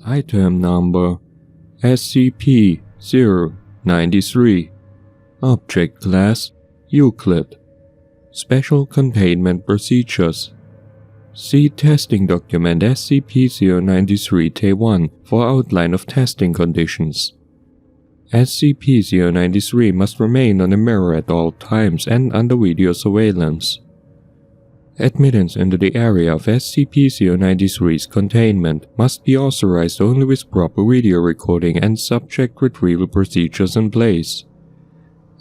Item number SCP-093. Object Class Euclid. Special Containment Procedures. See Testing Document SCP-093-1 for outline of testing conditions. SCP-093 must remain on the mirror at all times and under video surveillance. Admittance into the area of SCP-093's containment must be authorized only with proper video recording and subject retrieval procedures in place.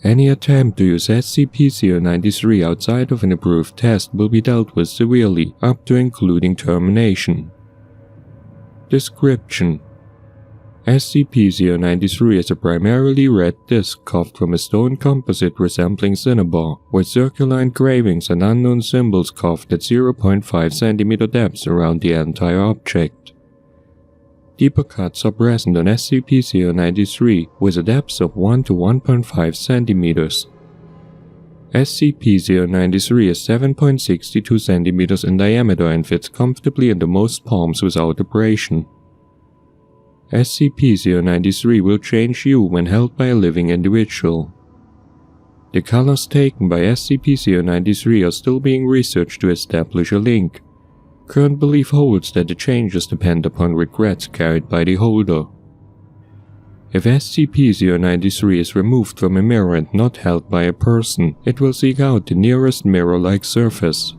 Any attempt to use SCP-093 outside of an approved test will be dealt with severely, up to including termination. Description: SCP-093 is a primarily red disk carved from a stone composite resembling cinnabar, with circular engravings and unknown symbols carved at 0.5 cm depths around the entire object. Deeper cuts are present on SCP-093 with a depth of 1 to 1.5 cm. SCP-093 is 7.62 cm in diameter and fits comfortably into most palms without abrasion. SCP-093 will change hue when held by a living individual. The colors taken by SCP-093 are still being researched to establish a link. Current belief holds that the changes depend upon regrets carried by the holder. If SCP-093 is removed from a mirror and not held by a person, it will seek out the nearest mirror-like surface.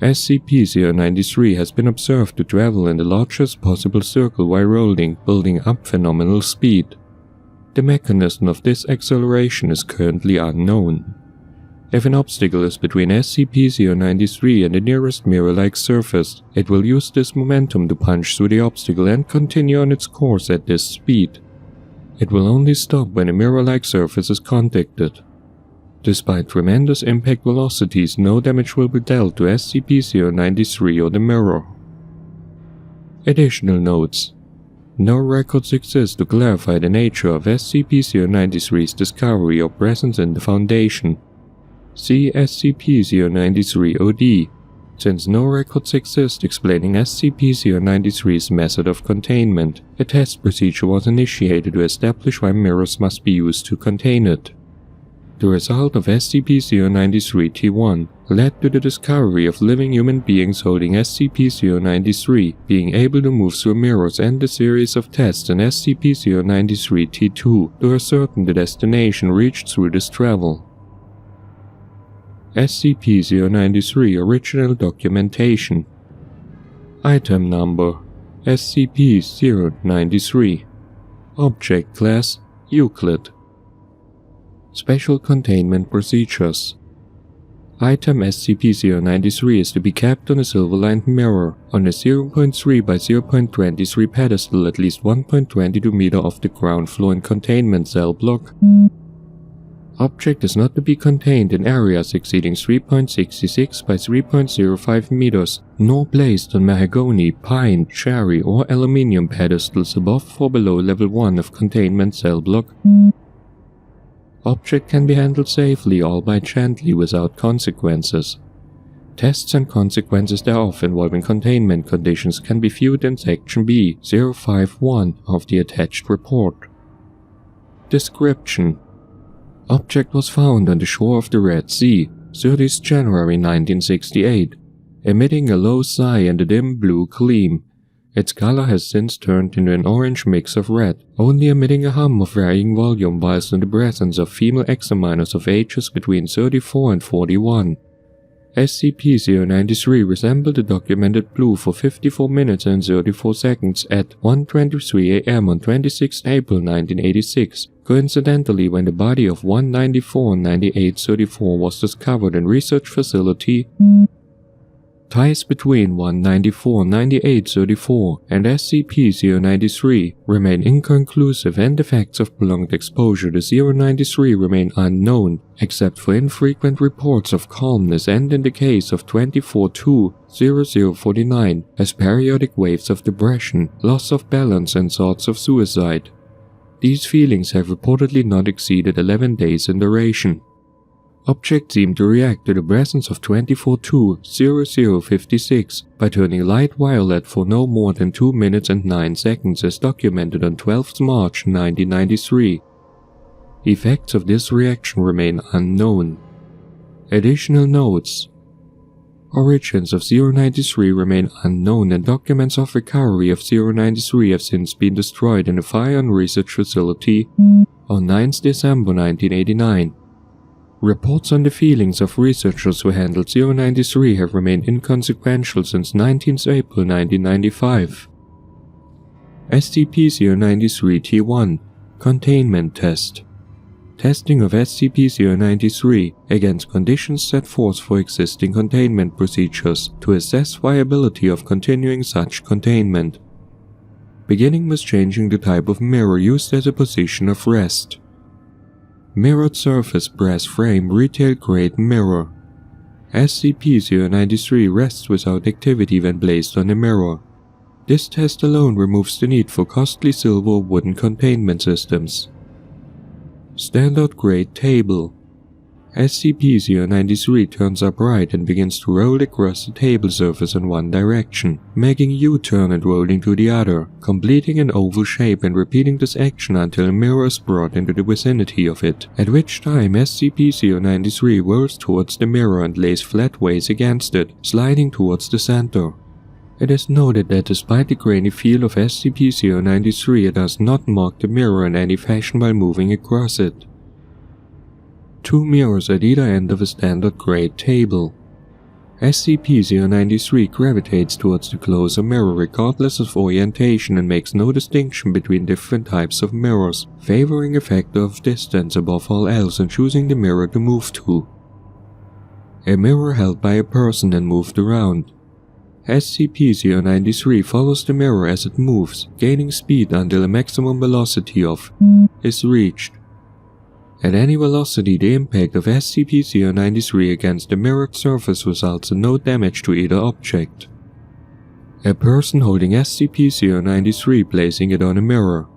SCP-093 has been observed to travel in the largest possible circle while rolling, building up phenomenal speed. The mechanism of this acceleration is currently unknown. If an obstacle is between SCP-093 and the nearest mirror-like surface, it will use this momentum to punch through the obstacle and continue on its course at this speed. It will only stop when a mirror-like surface is contacted. Despite tremendous impact velocities, no damage will be dealt to SCP-093 or the mirror. Additional notes: no records exist to clarify the nature of SCP-093's discovery or presence in the Foundation. See SCP-093-OD. Since no records exist explaining SCP-093's method of containment, a test procedure was initiated to establish why mirrors must be used to contain it. The result of SCP-093-T1 led to the discovery of living human beings holding SCP-093 being able to move through mirrors and a series of tests in SCP-093-T2 to ascertain the destination reached through this travel. SCP-093 Original Documentation. Item Number SCP-093. Object Class Euclid. Special Containment Procedures. Item SCP-093 is to be kept on a silver-lined mirror on a 0.3 by 0.23 pedestal at least 1.22 meter off the ground floor in containment cell block. Object is not to be contained in areas exceeding 3.66 by 3.05 meters, nor placed on mahogany, pine, cherry, or aluminium pedestals above or below level 1 of containment cell block. Object can be handled safely, albeit gently, without consequences. Tests and consequences thereof involving containment conditions can be viewed in Section B-051 of the attached report. Description: Object was found on the shore of the Red Sea, 30th January 1968, emitting a low sigh and a dim blue gleam. Its color has since turned into an orange mix of red, only emitting a hum of varying volume whilst in the presence of female examiners of ages between 34 and 41. SCP-093 resembled the documented blue for 54 minutes and 34 seconds at 1:23 am on 26 April 1986, coincidentally when the body of 194-9834 was discovered in research facility. Ties between 194-9834 and SCP-093 remain inconclusive, and the facts of prolonged exposure to 093 remain unknown, except for infrequent reports of calmness and, in the case of 24-2-0049, as periodic waves of depression, loss of balance, and thoughts of suicide. These feelings have reportedly not exceeded 11 days in duration. Objects seem to react to the presence of 24-2-0056 by turning light violet for no more than 2 minutes and 9 seconds as documented on 12 March 1993. Effects of this reaction remain unknown. Additional notes: origins of 093 remain unknown, and documents of recovery of 093 have since been destroyed in a fire and research facility on 9 December 1989. Reports on the feelings of researchers who handled 093 have remained inconsequential since 19 April 1995. SCP-093-T1 Containment Test. Testing of SCP-093 against conditions set forth for existing containment procedures to assess viability of continuing such containment. Beginning with changing the type of mirror used as a position of rest. Mirrored surface brass frame retail grade mirror. SCP-093 rests without activity when placed on a mirror. This test alone removes the need for costly silver or wooden containment systems. Standard grade table. SCP-093 turns upright and begins to roll across the table surface in one direction, making a U-turn and rolling to the other, completing an oval shape and repeating this action until a mirror is brought into the vicinity of it, at which time SCP-093 whirls towards the mirror and lays flat ways against it, sliding towards the center. It is noted that despite the grainy feel of SCP-093, it does not mark the mirror in any fashion while moving across it. 2 mirrors at either end of a standard grade table. SCP-093 gravitates towards the closer mirror regardless of orientation and makes no distinction between different types of mirrors, favoring a factor of distance above all else and choosing the mirror to move to. A mirror held by a person and moved around. SCP-093 follows the mirror as it moves, gaining speed until a maximum velocity of is reached. At any velocity, the impact of SCP-093 against the mirrored surface results in no damage to either object. A person holding SCP-093 placing it on a mirror.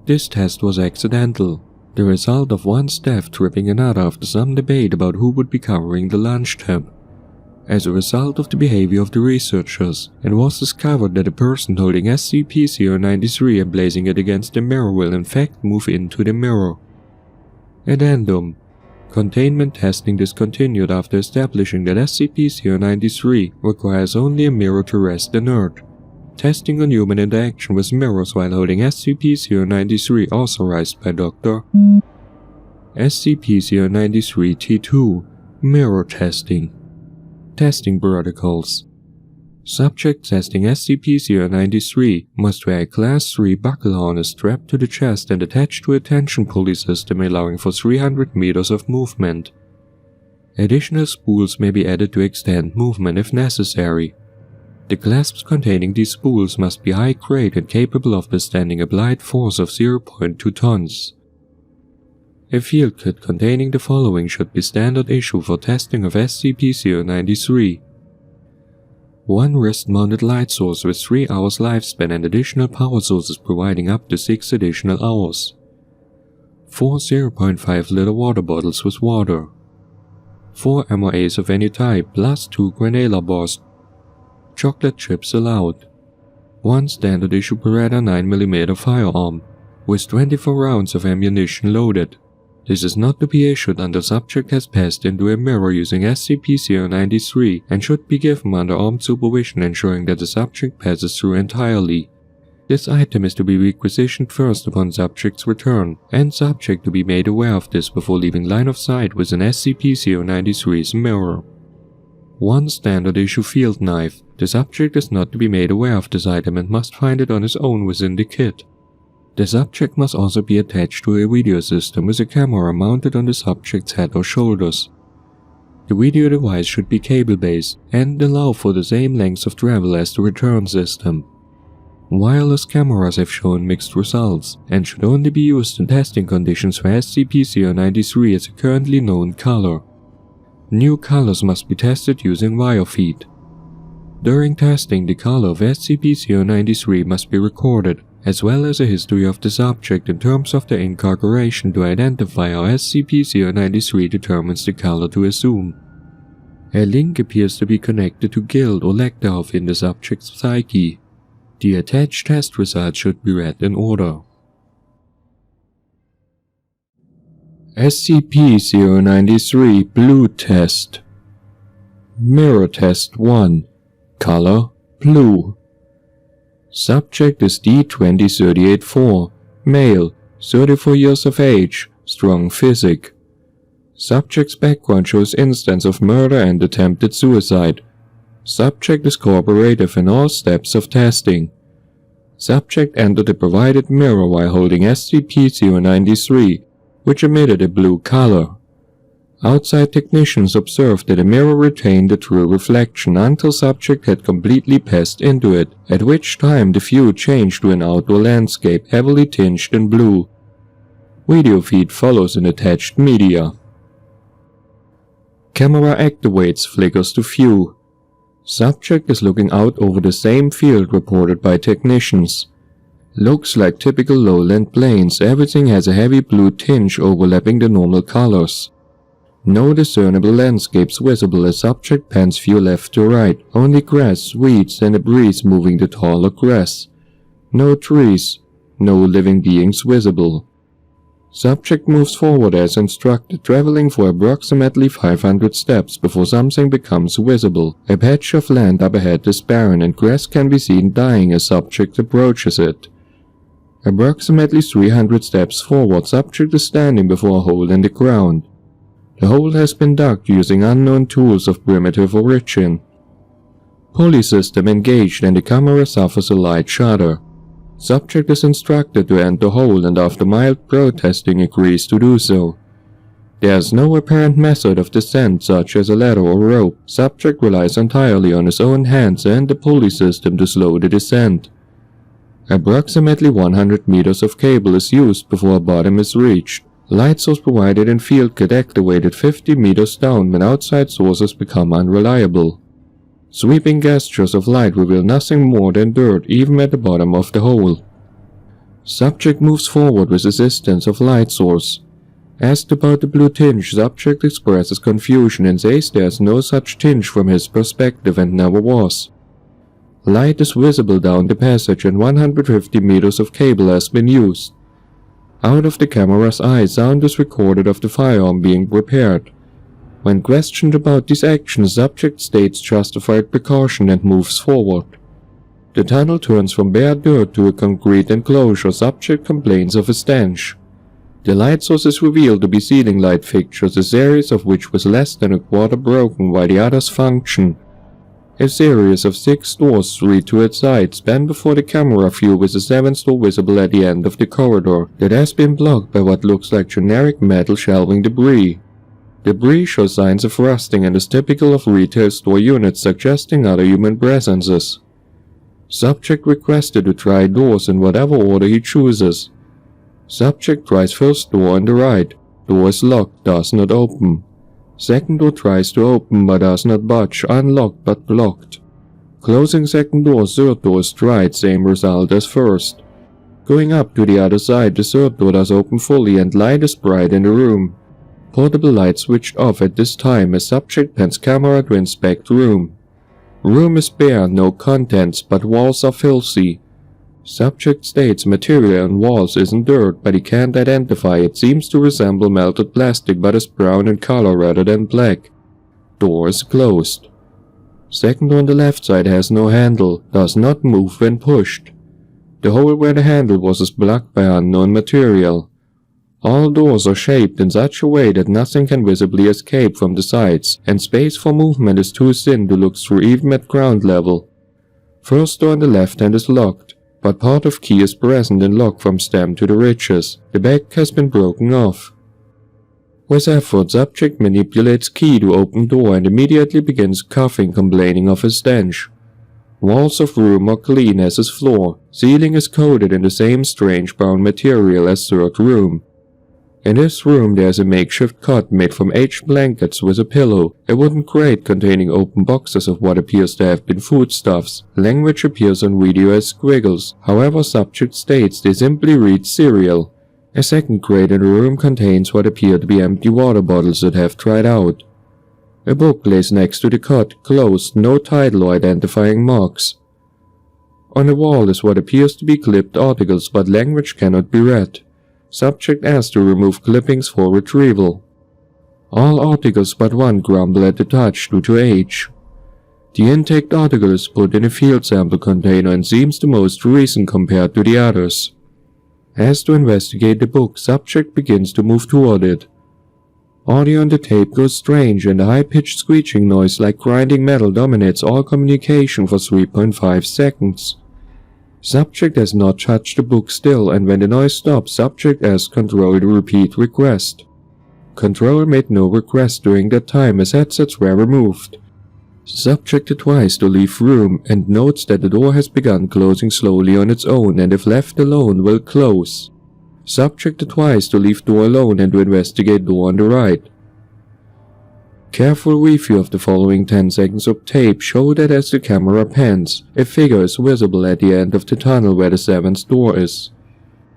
This test was accidental, the result of one staff tripping another after some debate about who would be covering the lunch tab. As a result of the behavior of the researchers, it was discovered that a person holding SCP-093 and placing it against the mirror will in fact move into the mirror. Addendum. Containment testing discontinued after establishing that SCP-093 requires only a mirror to rest inert. Testing on human interaction with mirrors while holding SCP-093 authorized by Dr. SCP-093-T2 Mirror Testing. Testing Protocols. Subject testing SCP-093 must wear a Class 3 buckle harness strapped to the chest and attached to a tension pulley system allowing for 300 meters of movement. Additional spools may be added to extend movement if necessary. The clasps containing these spools must be high grade and capable of withstanding applied force of 0.2 tons. A field kit containing the following should be standard issue for testing of SCP-093. 1 wrist-mounted light source with 3 hours lifespan and additional power sources providing up to 6 additional hours. 4 0.5 liter water bottles with water. 4 MRAs of any type plus 2 granola bars. Chocolate chips allowed. 1 standard issue Beretta 9mm firearm with 24 rounds of ammunition loaded. This is not to be issued until subject has passed into a mirror using SCP-093 and should be given under armed supervision ensuring that the subject passes through entirely. This item is to be requisitioned first upon subject's return, and subject to be made aware of this before leaving line of sight with an SCP-093's mirror. 1 standard issue field knife. The subject is not to be made aware of this item and must find it on his own within the kit. The subject must also be attached to a video system with a camera mounted on the subject's head or shoulders. The video device should be cable-based and allow for the same length of travel as the return system. Wireless cameras have shown mixed results and should only be used in testing conditions where SCP-093 is a currently known color. New colors must be tested using wire feed. During testing, the color of SCP-093 must be recorded, as well as a history of the subject in terms of their incarceration to identify how SCP-093 determines the color to assume. A link appears to be connected to guilt or lack thereof in the subject's psyche. The attached test results should be read in order. SCP-093 Blue Test. Mirror Test 1. Color Blue. Subject is D-2038-4, male, 34 years of age, strong physic. Subject's background shows instance of murder and attempted suicide. Subject is cooperative in all steps of testing. Subject entered the provided mirror while holding SCP-093, which emitted a blue color. Outside technicians observed that the mirror retained a true reflection until subject had completely passed into it, at which time the view changed to an outdoor landscape heavily tinged in blue. Video feed follows in attached media. Camera activates, flickers to view. Subject is looking out over the same field reported by technicians. Looks like typical lowland plains, everything has a heavy blue tinge overlapping the normal colors. No discernible landscapes visible as subject pans view left to right, only grass, weeds and a breeze moving the taller grass. No trees, no living beings visible. Subject moves forward as instructed, traveling for approximately 500 steps before something becomes visible. A patch of land up ahead is barren and grass can be seen dying as subject approaches it. Approximately 300 steps forward, subject is standing before a hole in the ground. The hole has been dug using unknown tools of primitive origin. Pulley system engaged and the camera suffers a light shudder. Subject is instructed to enter the hole and after mild protesting agrees to do so. There is no apparent method of descent such as a ladder or rope. Subject relies entirely on his own hands and the pulley system to slow the descent. Approximately 100 meters of cable is used before a bottom is reached. Light source provided in field get activated 50 meters down when outside sources become unreliable. Sweeping gestures of light reveal nothing more than dirt even at the bottom of the hole. Subject moves forward with assistance of light source. Asked about the blue tinge, subject expresses confusion and says there is no such tinge from his perspective and never was. Light is visible down the passage and 150 meters of cable has been used. Out of the camera's eye, sound is recorded of the firearm being prepared. When questioned about these actions, subject states justified precaution and moves forward. The tunnel turns from bare dirt to a concrete enclosure. Subject complains of a stench. The light source is revealed to be ceiling light fixtures, a series of which was less than a quarter broken while the others function. A series of 6 doors, 3 to its side, span before the camera view with a 7th door visible at the end of the corridor that has been blocked by what looks like generic metal shelving debris. Debris shows signs of rusting and is typical of retail store units suggesting other human presences. Subject requested to try doors in whatever order he chooses. Subject tries first door on the right. Door is locked, does not open. Second door tries to open but does not budge, unlocked but blocked. Closing second door, third door is tried, same result as first. Going up to the other side, the third door does open fully and light is bright in the room. Portable light switched off at this time as subject pans camera to inspect room. Room is bare, no contents, but walls are filthy. Subject states material on walls isn't dirt, but he can't identify it. Seems to resemble melted plastic but is brown in color rather than black. Door is closed. Second on the left side has no handle, does not move when pushed. The hole where the handle was is blocked by unknown material. All doors are shaped in such a way that nothing can visibly escape from the sides, and space for movement is too thin to look through even at ground level. First door on the left hand is locked, but part of key is present and locked from stem to the ridges. The back has been broken off. With effort, subject manipulates key to open door and immediately begins coughing, complaining of a stench. Walls of room are clean as is floor. Ceiling is coated in the same strange brown material as third room. In this room there is a makeshift cot made from aged blankets with a pillow, a wooden crate containing open boxes of what appears to have been foodstuffs. Language appears on video as squiggles, however subject states they simply read cereal. A second crate in the room contains what appear to be empty water bottles that have dried out. A book lays next to the cot, closed, no title or identifying marks. On the wall is what appears to be clipped articles, but language cannot be read. Subject asked to remove clippings for retrieval. All articles but one grumble at the touch due to age. The intaked article is put in a field sample container and seems the most recent compared to the others. Asked to investigate the book, subject begins to move toward it. Audio on the tape goes strange and a high-pitched screeching noise like grinding metal dominates all communication for 3.5 seconds. Subject has not touched the book still, and when the noise stops, subject asks Control to repeat request. Control made no request during that time as headsets were removed. Subject twice to leave room and notes that the door has begun closing slowly on its own and if left alone will close. Subject twice to leave door alone and to investigate door on the right. Careful review of the following 10 seconds of tape show that as the camera pans, a figure is visible at the end of the tunnel where the 7th door is.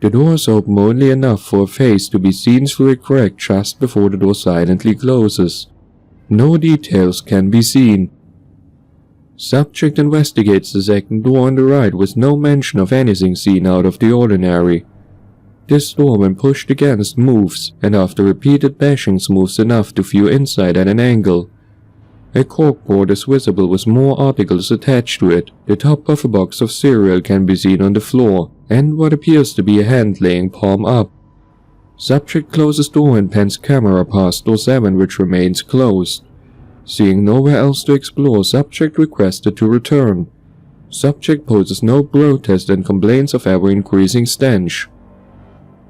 The door is open only enough for a face to be seen through a crack just before the door silently closes. No details can be seen. Subject investigates the 2nd door on the right with no mention of anything seen out of the ordinary. This door, when pushed against, moves, and after repeated bashings moves enough to view inside at an angle. A corkboard is visible with more articles attached to it. The top of a box of cereal can be seen on the floor, and what appears to be a hand laying palm up. Subject closes door and pans camera past door 7, which remains closed. Seeing nowhere else to explore, subject requested to return. Subject poses no protest and complains of ever-increasing stench.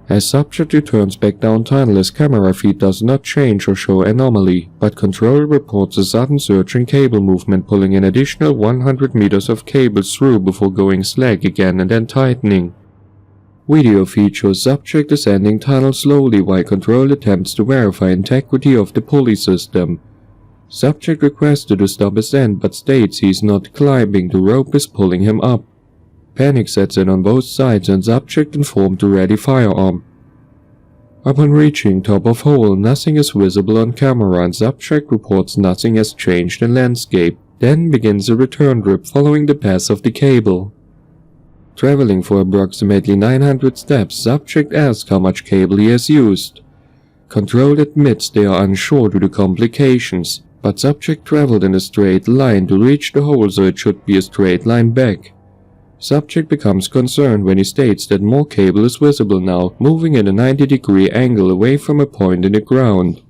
As subject returns back down tunnel, his camera feed does not change or show anomaly, but Control reports a sudden surge in cable movement, pulling an additional 100 meters of cables through before going slack again and then tightening. Video feed shows subject descending tunnel slowly while Control attempts to verify integrity of the pulley system. Subject requested to stop ascent but states he is not climbing, the rope is pulling him up. Panic sets in on both sides and subject informed to ready firearm. Upon reaching top of hole, nothing is visible on camera and subject reports nothing has changed in landscape, then begins a return trip following the path of the cable. Traveling for approximately 900 steps, subject asks how much cable he has used. Control admits they are unsure due to complications, but subject traveled in a straight line to reach the hole, so it should be a straight line back. Subject becomes concerned when he states that more cable is visible now, moving in a 90-degree angle away from a point in the ground.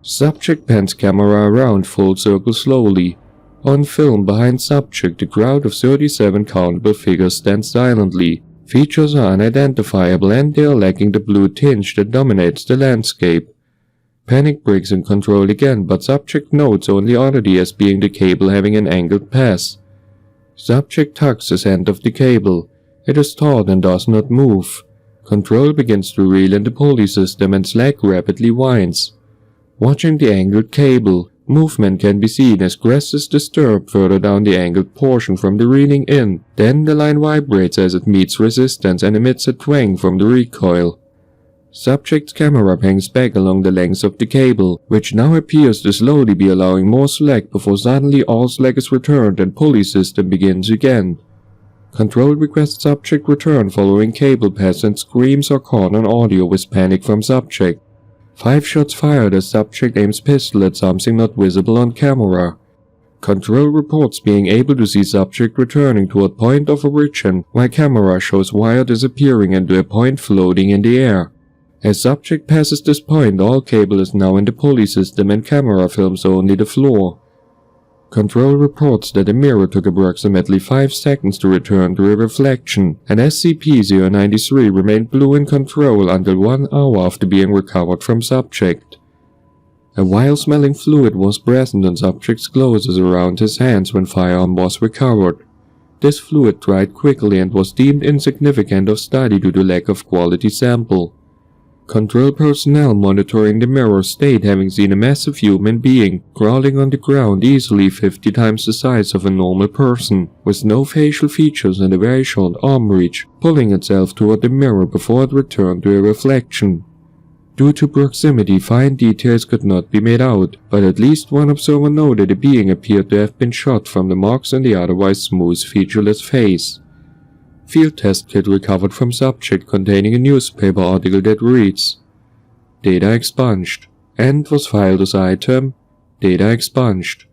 Subject pans camera around full circle slowly. On film behind subject, a crowd of 37 countable figures stand silently. Features are unidentifiable and they are lacking the blue tinge that dominates the landscape. Panic breaks in Control again, but subject notes only oddity as being the cable having an angled path. Subject tugs his end of the cable. It is taut and does not move. Control begins to reel in the pulley system and slack rapidly winds. Watching the angled cable, movement can be seen as grass is disturbed further down the angled portion from the reeling in. Then the line vibrates as it meets resistance and emits a twang from the recoil. Subject's camera hangs back along the length of the cable, which now appears to slowly be allowing more slack before suddenly all slack is returned and pulley system begins again. Control requests subject return following cable pass and screams are caught on audio with panic from subject. 5 shots fired as subject aims pistol at something not visible on camera. Control reports being able to see subject returning toward point of origin, while camera shows wire disappearing into a point floating in the air. As subject passes this point, all cable is now in the pulley system and camera films only the floor. Control reports that the mirror took approximately 5 seconds to return to a reflection, and SCP-093 remained blue in Control until 1 hour after being recovered from subject. A vile-smelling fluid was present on subject's clothes around his hands when firearm was recovered. This fluid dried quickly and was deemed insignificant of study due to lack of quality sample. control personnel monitoring the mirror state having seen a massive human being crawling on the ground easily 50 times the size of a normal person, with no facial features and a very short arm reach, pulling itself toward the mirror before it returned to a reflection. Due to proximity, fine details could not be made out, but at least one observer noted the being appeared to have been shot from the marks on the otherwise smooth, featureless face. Field test kit recovered from subject containing a newspaper article that reads, "Data expunged," and was filed as item, "Data expunged."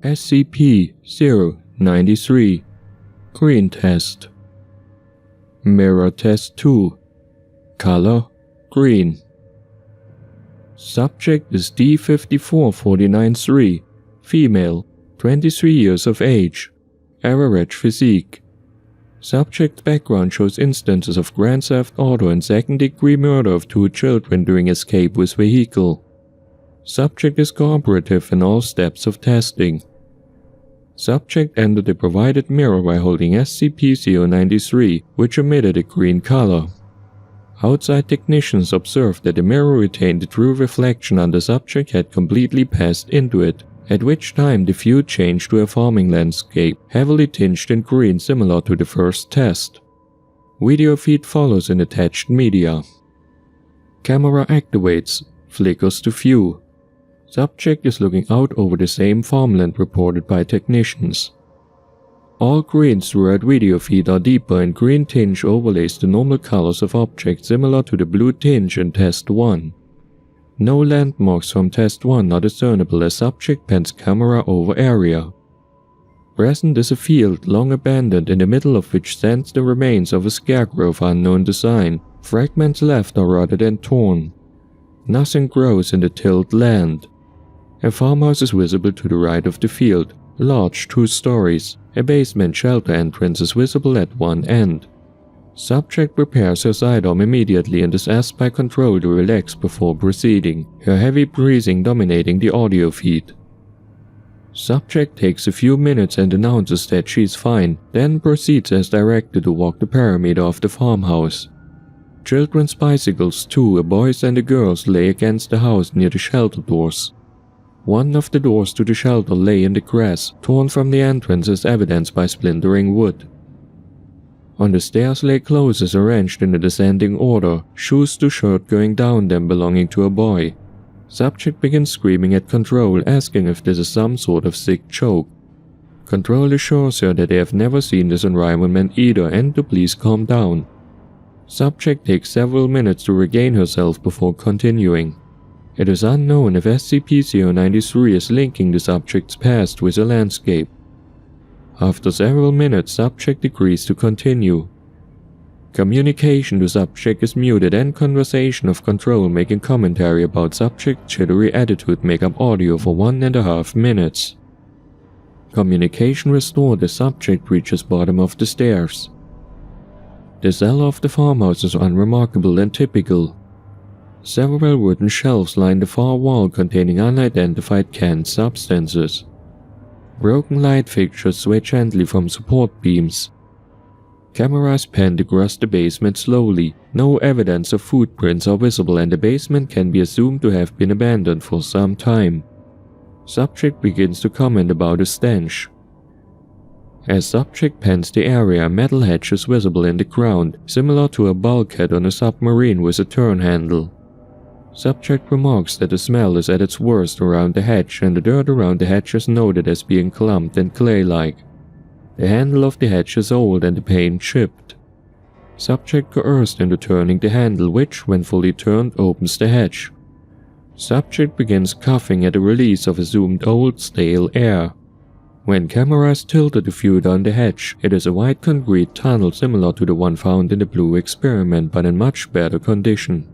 SCP-093 Green Test. Mirror Test 2. Color green. Subject is D54493, female, 23 years of age, average physique. Subject's background shows instances of grand theft auto and second-degree murder of 2 children during escape with vehicle. Subject is cooperative in all steps of testing. Subject entered the provided mirror by holding SCP-093, which emitted a green color. Outside technicians observed that the mirror retained the true reflection and the subject had completely passed into it, at which time the view changed to a farming landscape, heavily tinged in green similar to the first test. Video feed follows in attached media. Camera activates, flickers to view. Subject is looking out over the same farmland reported by technicians. All greens throughout video feed are deeper and green tinge overlays the normal colors of objects similar to the blue tinge in Test 1. No landmarks from Test 1 are discernible as subject pans camera over area. Present is a field long abandoned in the middle of which stands the remains of a scarecrow of unknown design, fragments left are rotted and torn. Nothing grows in the tilled land. A farmhouse is visible to the right of the field, large 2 stories. A basement shelter entrance is visible at one end. Subject prepares her sidearm immediately and is asked by control to relax before proceeding, her heavy breathing dominating the audio feed. Subject takes a few minutes and announces that she is fine, then proceeds as directed to walk the perimeter of the farmhouse. Children's bicycles, 2, a boy's and a girl's, lay against the house near the shelter doors. One of the doors to the shelter lay in the grass, torn from the entrance as evidenced by splintering wood. On the stairs lay clothes arranged in a descending order, shoes to shirt going down them belonging to a boy. Subject begins screaming at Control, asking if this is some sort of sick joke. Control assures her that they have never seen this environment either and to please calm down. Subject takes several minutes to regain herself before continuing. It is unknown if SCP-093 is linking the subject's past with a landscape. After several minutes, subject agrees to continue. Communication to subject is muted and conversation of Control making commentary about subject's jittery attitude make up audio for 1.5 minutes. Communication restored as subject reaches bottom of the stairs. The cellar of the farmhouse is unremarkable and typical. Several wooden shelves line the far wall containing unidentified canned substances. Broken light fixtures sway gently from support beams. Cameras panned across the basement slowly. No evidence of footprints are visible and the basement can be assumed to have been abandoned for some time. Subject begins to comment about a stench. As subject pans the area, a metal hatch is visible in the ground, similar to a bulkhead on a submarine with a turn handle. Subject remarks that the smell is at its worst around the hatch and the dirt around the hatch is noted as being clumped and clay-like. The handle of the hatch is old and the paint chipped. Subject coerced into turning the handle which, when fully turned, opens the hatch. Subject begins coughing at the release of assumed old, stale air. When camera is tilted to view down the hatch, it is a white concrete tunnel similar to the one found in the Blue experiment but in much better condition.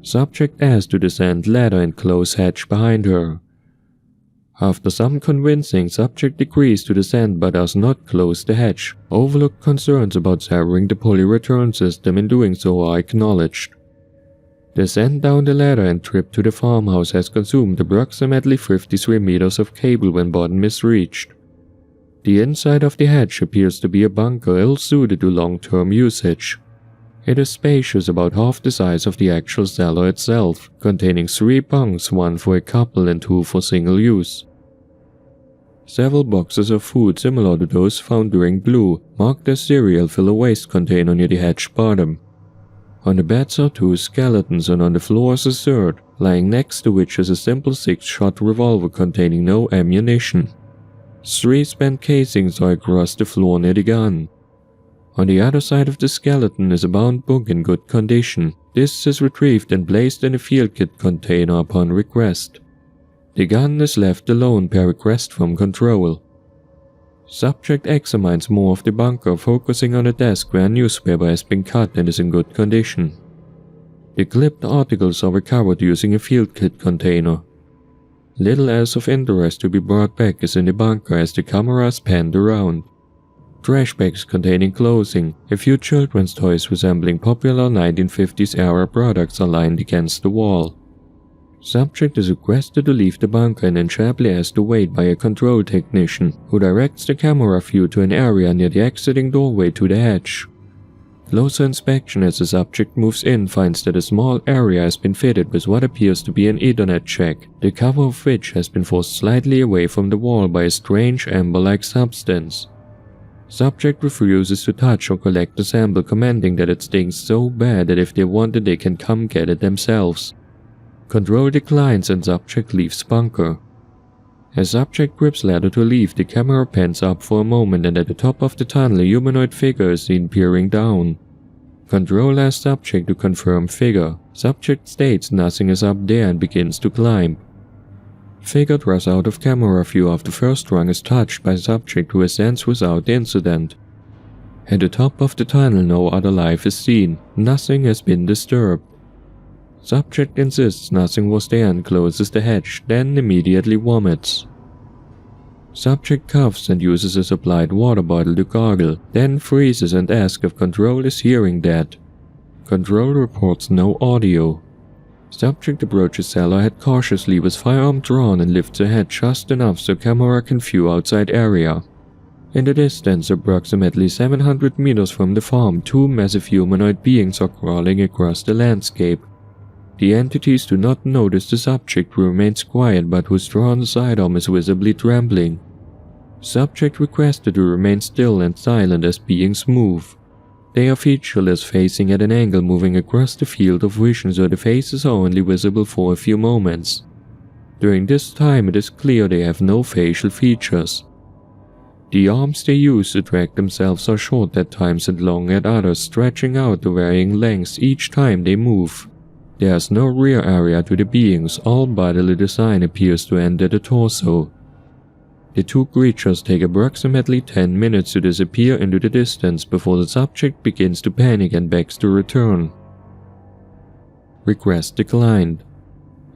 Subject asked to descend ladder and close hatch behind her. After some convincing, subject agrees to descend but does not close the hatch. Overlooked concerns about severing the pulley return system in doing so are acknowledged. Descent down the ladder and trip to the farmhouse has consumed approximately 53 meters of cable when bottom is reached. The inside of the hatch appears to be a bunker ill-suited to long-term usage. It is spacious, about half the size of the actual cellar itself, containing 3 bunks, 1 for a couple and 2 for single use. Several boxes of food similar to those found during Blue, marked as cereal, fill a waste container near the hatch bottom. On the beds are 2 skeletons, and on the floor is a third, lying next to which is a simple 6-shot revolver containing no ammunition. 3 spent casings are across the floor near the gun. On the other side of the skeleton is a bound book in good condition. This is retrieved and placed in a field kit container upon request. The gun is left alone per request from Control. Subject examines more of the bunker, focusing on a desk where a newspaper has been cut and is in good condition. The clipped articles are recovered using a field kit container. Little else of interest to be brought back is in the bunker as the camera is panned around. Trash bags containing clothing, a few children's toys resembling popular 1950s era products are lined against the wall. Subject is requested to leave the bunker and then sharply asked to wait by a control technician, who directs the camera view to an area near the exiting doorway to the hatch. Closer inspection as the subject moves in finds that a small area has been fitted with what appears to be an Ethernet jack, the cover of which has been forced slightly away from the wall by a strange amber-like substance. Subject refuses to touch or collect the sample, commenting that it stinks so bad that if they want it they can come get it themselves. Control declines and subject leaves bunker. As subject grips ladder to leave, the camera pans up for a moment and at the top of the tunnel a humanoid figure is seen peering down. Control asks subject to confirm figure. Subject states nothing is up there and begins to climb. Figure draws out of camera view after first rung is touched by subject, who ascends without incident. At the top of the tunnel no other life is seen. Nothing has been disturbed. Subject insists nothing was there and closes the hatch, then immediately vomits. Subject coughs and uses a supplied water bottle to gargle, then freezes and asks if Control is hearing that. Control reports no audio. Subject approaches cellar head cautiously with firearm drawn and lifts her head just enough so camera can view outside area. In the distance, approximately 700 meters from the farm, 2 massive humanoid beings are crawling across the landscape. The entities do not notice the subject, who remains quiet but whose drawn sidearm is visibly trembling. Subject requested to remain still and silent as beings move. They are featureless, facing at an angle, moving across the field of vision so the faces are only visible for a few moments. During this time it is clear they have no facial features. The arms they use to drag themselves are short at times and long at others, stretching out to varying lengths each time they move. There is no rear area to the beings, all bodily design appears to end at the torso. The 2 creatures take approximately 10 minutes to disappear into the distance before the subject begins to panic and begs to return. Request declined.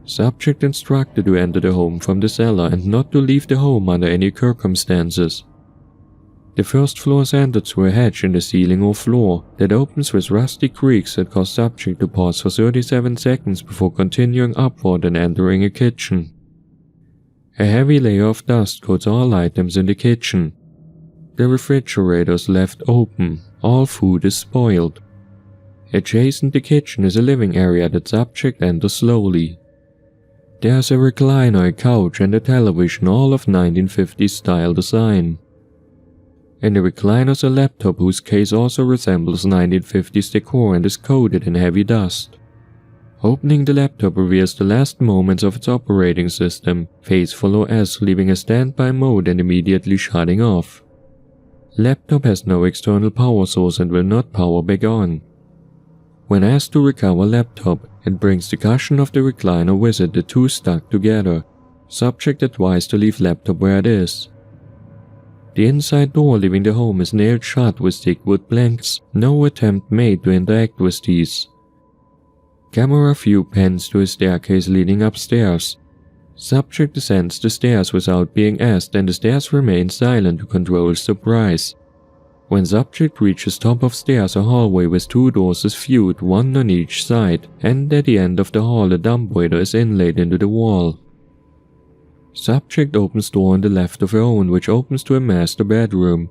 Subject instructed to enter the home from the cellar and not to leave the home under any circumstances. The first floor is entered through a hatch in the ceiling or floor that opens with rusty creaks that cause subject to pause for 37 seconds before continuing upward and entering a kitchen. A heavy layer of dust coats all items in the kitchen. The refrigerator is left open. All food is spoiled. Adjacent the kitchen is a living area that subject enters slowly. There's a recliner, a couch and a television, all of 1950s style design. In the recliner is a laptop whose case also resembles 1950s decor and is coated in heavy dust. Opening the laptop reveals the last moments of its operating system, faithful OS, leaving a standby mode and immediately shutting off. Laptop has no external power source and will not power back on. When asked to recover laptop, it brings the cushion of the recliner with it, the 2 stuck together. Subject advised to leave laptop where it is. The inside door leaving the home is nailed shut with thick wood planks, no attempt made to interact with these. Camera view pans to a staircase leading upstairs. Subject descends the stairs without being asked and the stairs remain silent to Control's surprise. When subject reaches top of stairs, a hallway with 2 doors is viewed, 1 on each side, and at the end of the hall a dumbwaiter is inlaid into the wall. Subject opens door on the left of her own, which opens to a master bedroom.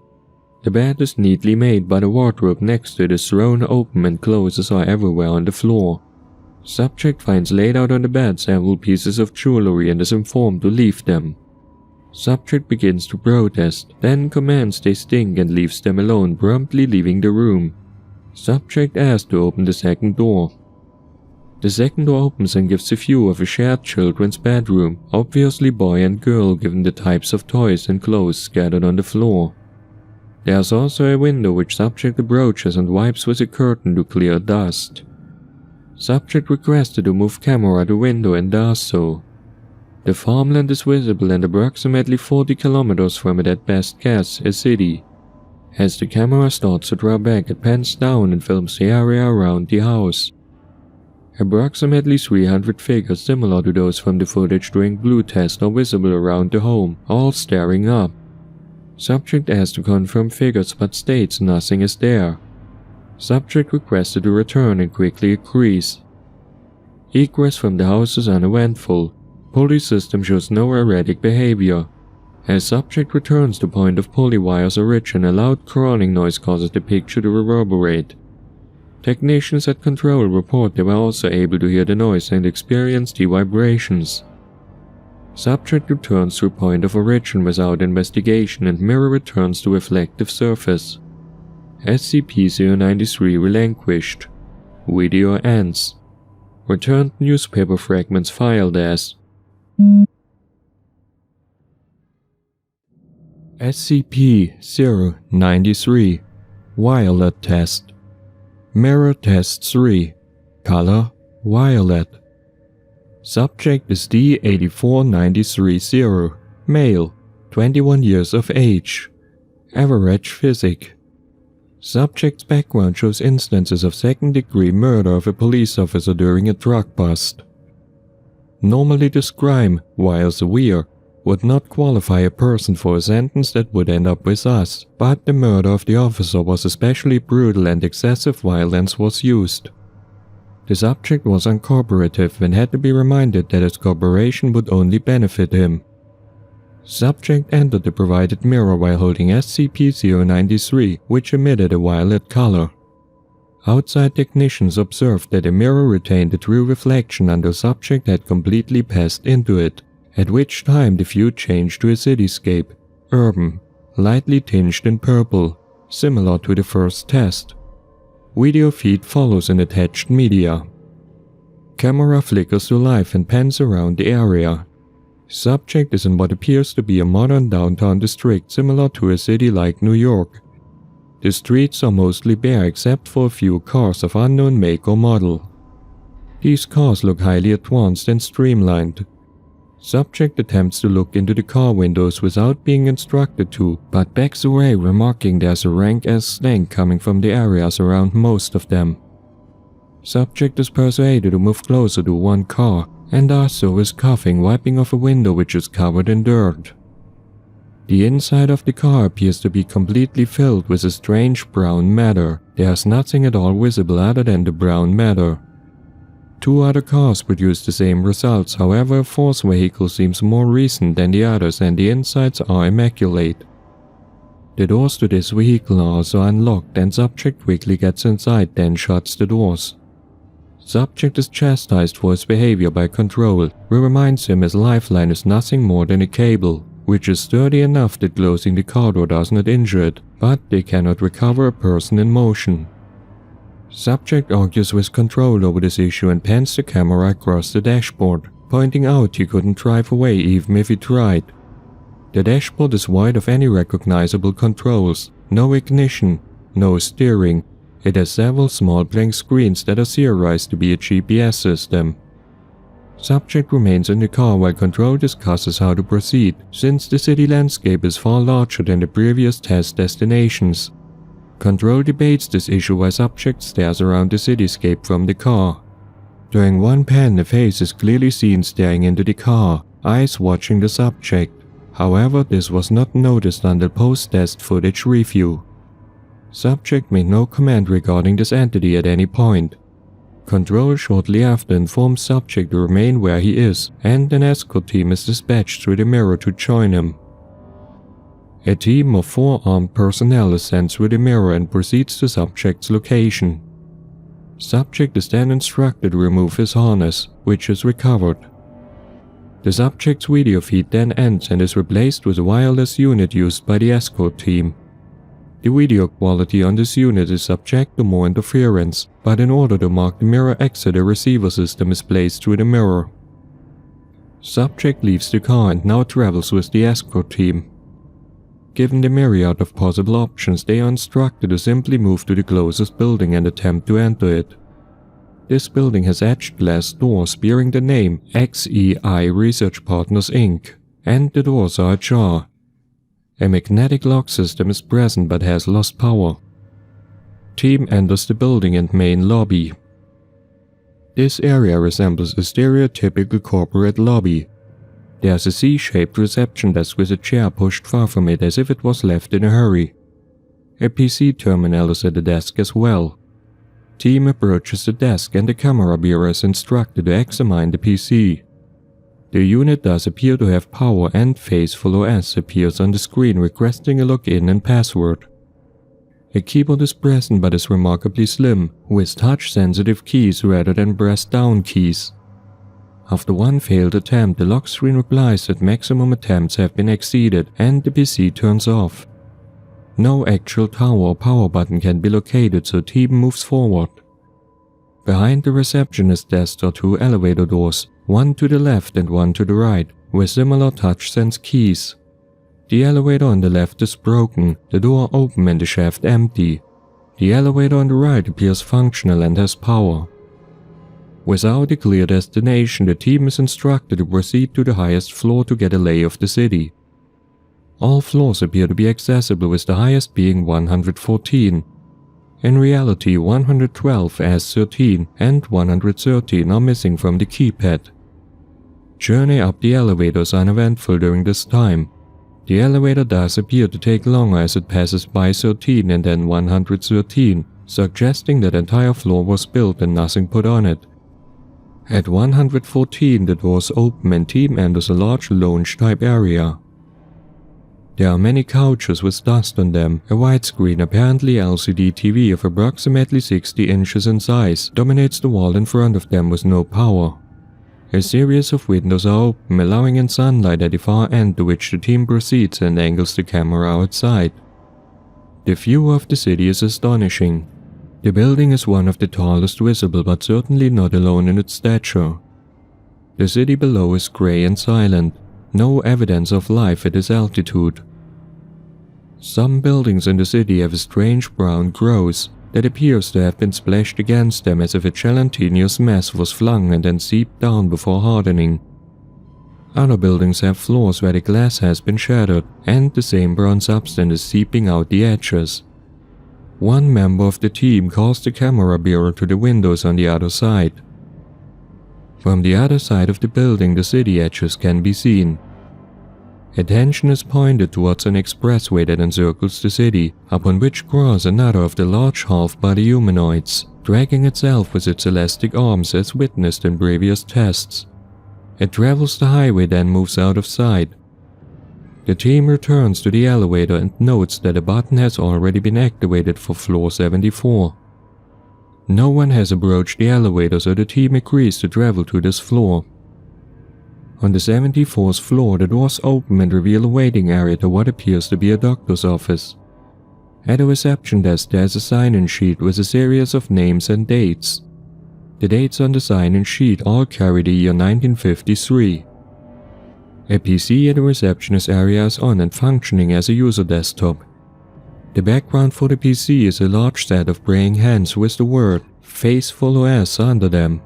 The bed is neatly made, but the wardrobe next to it is thrown open and clothes are everywhere on the floor. Subject finds laid out on the bed several pieces of jewelry and is informed to leave them. Subject begins to protest, then commands they stink and leaves them alone, promptly leaving the room. Subject asks to open the second door. The second door opens and gives a view of a shared children's bedroom, obviously boy and girl given the types of toys and clothes scattered on the floor. There's also a window which Subject approaches and wipes with a curtain to clear dust. Subject requested to move camera to window and does so. The farmland is visible and approximately 40 kilometers from it at best guess, a city. As the camera starts to draw back, it pans down and films the area around the house. Approximately 300 figures similar to those from the footage during Blue Test are visible around the home, all staring up. Subject asks to confirm figures but states nothing is there. Subject requested to return and quickly agrees. Egress from the house is uneventful. Pulley system shows no erratic behavior. As Subject returns, the point of pulley wire's origin, a loud crowing noise causes the picture to reverberate. Technicians at control report they were also able to hear the noise and experience the vibrations. Subject returns to point of origin without investigation and mirror returns to reflective surface. SCP-093 relinquished. Video ends. Returned newspaper fragments filed as SCP-093 Violet Test. Mirror Test 3. Color Violet. Subject is D84930, male, 21 years of age. Average physique. Subject's background shows instances of second-degree murder of a police officer during a drug bust. Normally this crime, while severe, would not qualify a person for a sentence that would end up with us, but the murder of the officer was especially brutal and excessive violence was used. The subject was uncooperative and had to be reminded that his cooperation would only benefit him. Subject entered the provided mirror while holding SCP-093, which emitted a violet color. Outside technicians observed that the mirror retained a true reflection until subject had completely passed into it, at which time the view changed to a cityscape, urban, lightly tinged in purple, similar to the first test. Video feed follows in attached media. Camera flickers to life and pans around the area. Subject is in what appears to be a modern downtown district similar to a city like New York. The streets are mostly bare except for a few cars of unknown make or model. These cars look highly advanced and streamlined. Subject attempts to look into the car windows without being instructed to, but backs away, remarking there's a rank-ass stank coming from the areas around most of them. Subject is persuaded to move closer to one car, and does so is coughing, wiping off a window which is covered in dirt. The inside of the car appears to be completely filled with a strange brown matter. There's nothing at all visible other than the brown matter. Two other cars produce the same results, however a fourth vehicle seems more recent than the others and the insides are immaculate. The doors to this vehicle are also unlocked and subject quickly gets inside, then shuts the doors. Subject is chastised for his behavior by control, who reminds him his lifeline is nothing more than a cable, which is sturdy enough that closing the car door does not injure it, but they cannot recover a person in motion. Subject argues with control over this issue and pans the camera across the dashboard, pointing out he couldn't drive away even if he tried. The dashboard is void of any recognizable controls, no ignition, no steering. It has several small blank screens that are theorized to be a GPS system. Subject remains in the car while Control discusses how to proceed, since the city landscape is far larger than the previous test destinations. Control debates this issue while Subject stares around the cityscape from the car. During one pan, a face is clearly seen staring into the car, eyes watching the subject. However, this was not noticed until post-test footage review. Subject made no comment regarding this entity at any point. Control shortly after informs Subject to remain where he is, and an escort team is dispatched through the mirror to join him. A team of 4 armed personnel is sent through the mirror and proceeds to subject's location. Subject is then instructed to remove his harness, which is recovered. The subject's video feed then ends and is replaced with a wireless unit used by the escort team. The video quality on this unit is subject to more interference, but in order to mark the mirror exit, a receiver system is placed through the mirror. Subject leaves the car and now travels with the escort team. Given the myriad of possible options, they are instructed to simply move to the closest building and attempt to enter it. This building has etched glass doors bearing the name XEI Research Partners Inc., and the doors are ajar. A magnetic lock system is present but has lost power. Team enters the building and main lobby. This area resembles a stereotypical corporate lobby. There's a C-shaped reception desk with a chair pushed far from it as if it was left in a hurry. A PC terminal is at the desk as well. Team approaches the desk and the camera bearer is instructed to examine the PC. The unit does appear to have power and Faithful OS appears on the screen requesting a login and password. A keyboard is present but is remarkably slim, with touch-sensitive keys rather than press-down keys. After one failed attempt, the lock screen replies that maximum attempts have been exceeded and the PC turns off. No actual tower or power button can be located, so team moves forward. Behind the receptionist desk are 2 elevator doors, one to the left and one to the right, with similar touch-sense keys. The elevator on the left is broken, the door open and the shaft empty. The elevator on the right appears functional and has power. Without a clear destination, the team is instructed to proceed to the highest floor to get a lay of the city. All floors appear to be accessible, with the highest being 114. In reality, 112 S13 and 113 are missing from the keypad. Journey up the elevator is uneventful during this time. The elevator does appear to take longer as it passes by 13 and then 113, suggesting that the entire floor was built and nothing put on it. At 114, the doors open and team enters a large lounge-type area. There are many couches with dust on them. A widescreen, apparently LCD TV of approximately 60 inches in size, dominates the wall in front of them with no power. A series of windows are open, allowing in sunlight at the far end, to which the team proceeds and angles the camera outside. The view of the city is astonishing. The building is one of the tallest visible, but certainly not alone in its stature. The city below is grey and silent, no evidence of life at this altitude. Some buildings in the city have a strange brown growth that appears to have been splashed against them as if a gelatinous mess was flung and then seeped down before hardening. Other buildings have floors where the glass has been shattered and the same brown substance is seeping out the edges. One member of the team calls the camera bearer to the windows on the other side. From the other side of the building, the city edges can be seen. Attention is pointed towards an expressway that encircles the city, upon which grows another of the large half-body humanoids, dragging itself with its elastic arms as witnessed in previous tests. It travels the highway, then moves out of sight. The team returns to the elevator and notes that a button has already been activated for floor 74. No one has approached the elevator, so the team agrees to travel to this floor. On the 74th floor, the doors open and reveal a waiting area to what appears to be a doctor's office. At the reception desk, there is a sign-in sheet with a series of names and dates. The dates on the sign-in sheet all carry the year 1953. A PC at the receptionist area is on and functioning as a user desktop. The background for the PC is a large set of praying hands with the word Faithful OS under them.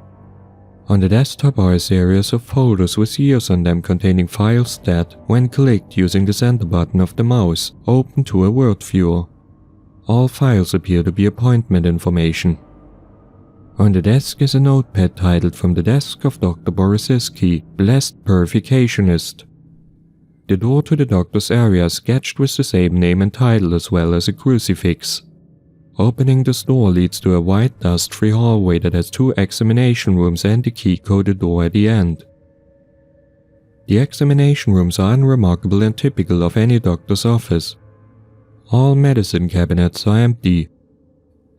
On the desktop are a series of folders with years on them containing files that, when clicked using the center button of the mouse, open to a word viewer. All files appear to be appointment information. On the desk is a notepad titled "From the Desk of Dr. Borisiski, Blessed Purificationist." The door to the doctor's area is sketched with the same name and title as well as a crucifix. Opening this door leads to a wide dust-free hallway that has 2 examination rooms and a key-coded door at the end. The examination rooms are unremarkable and typical of any doctor's office. All medicine cabinets are empty.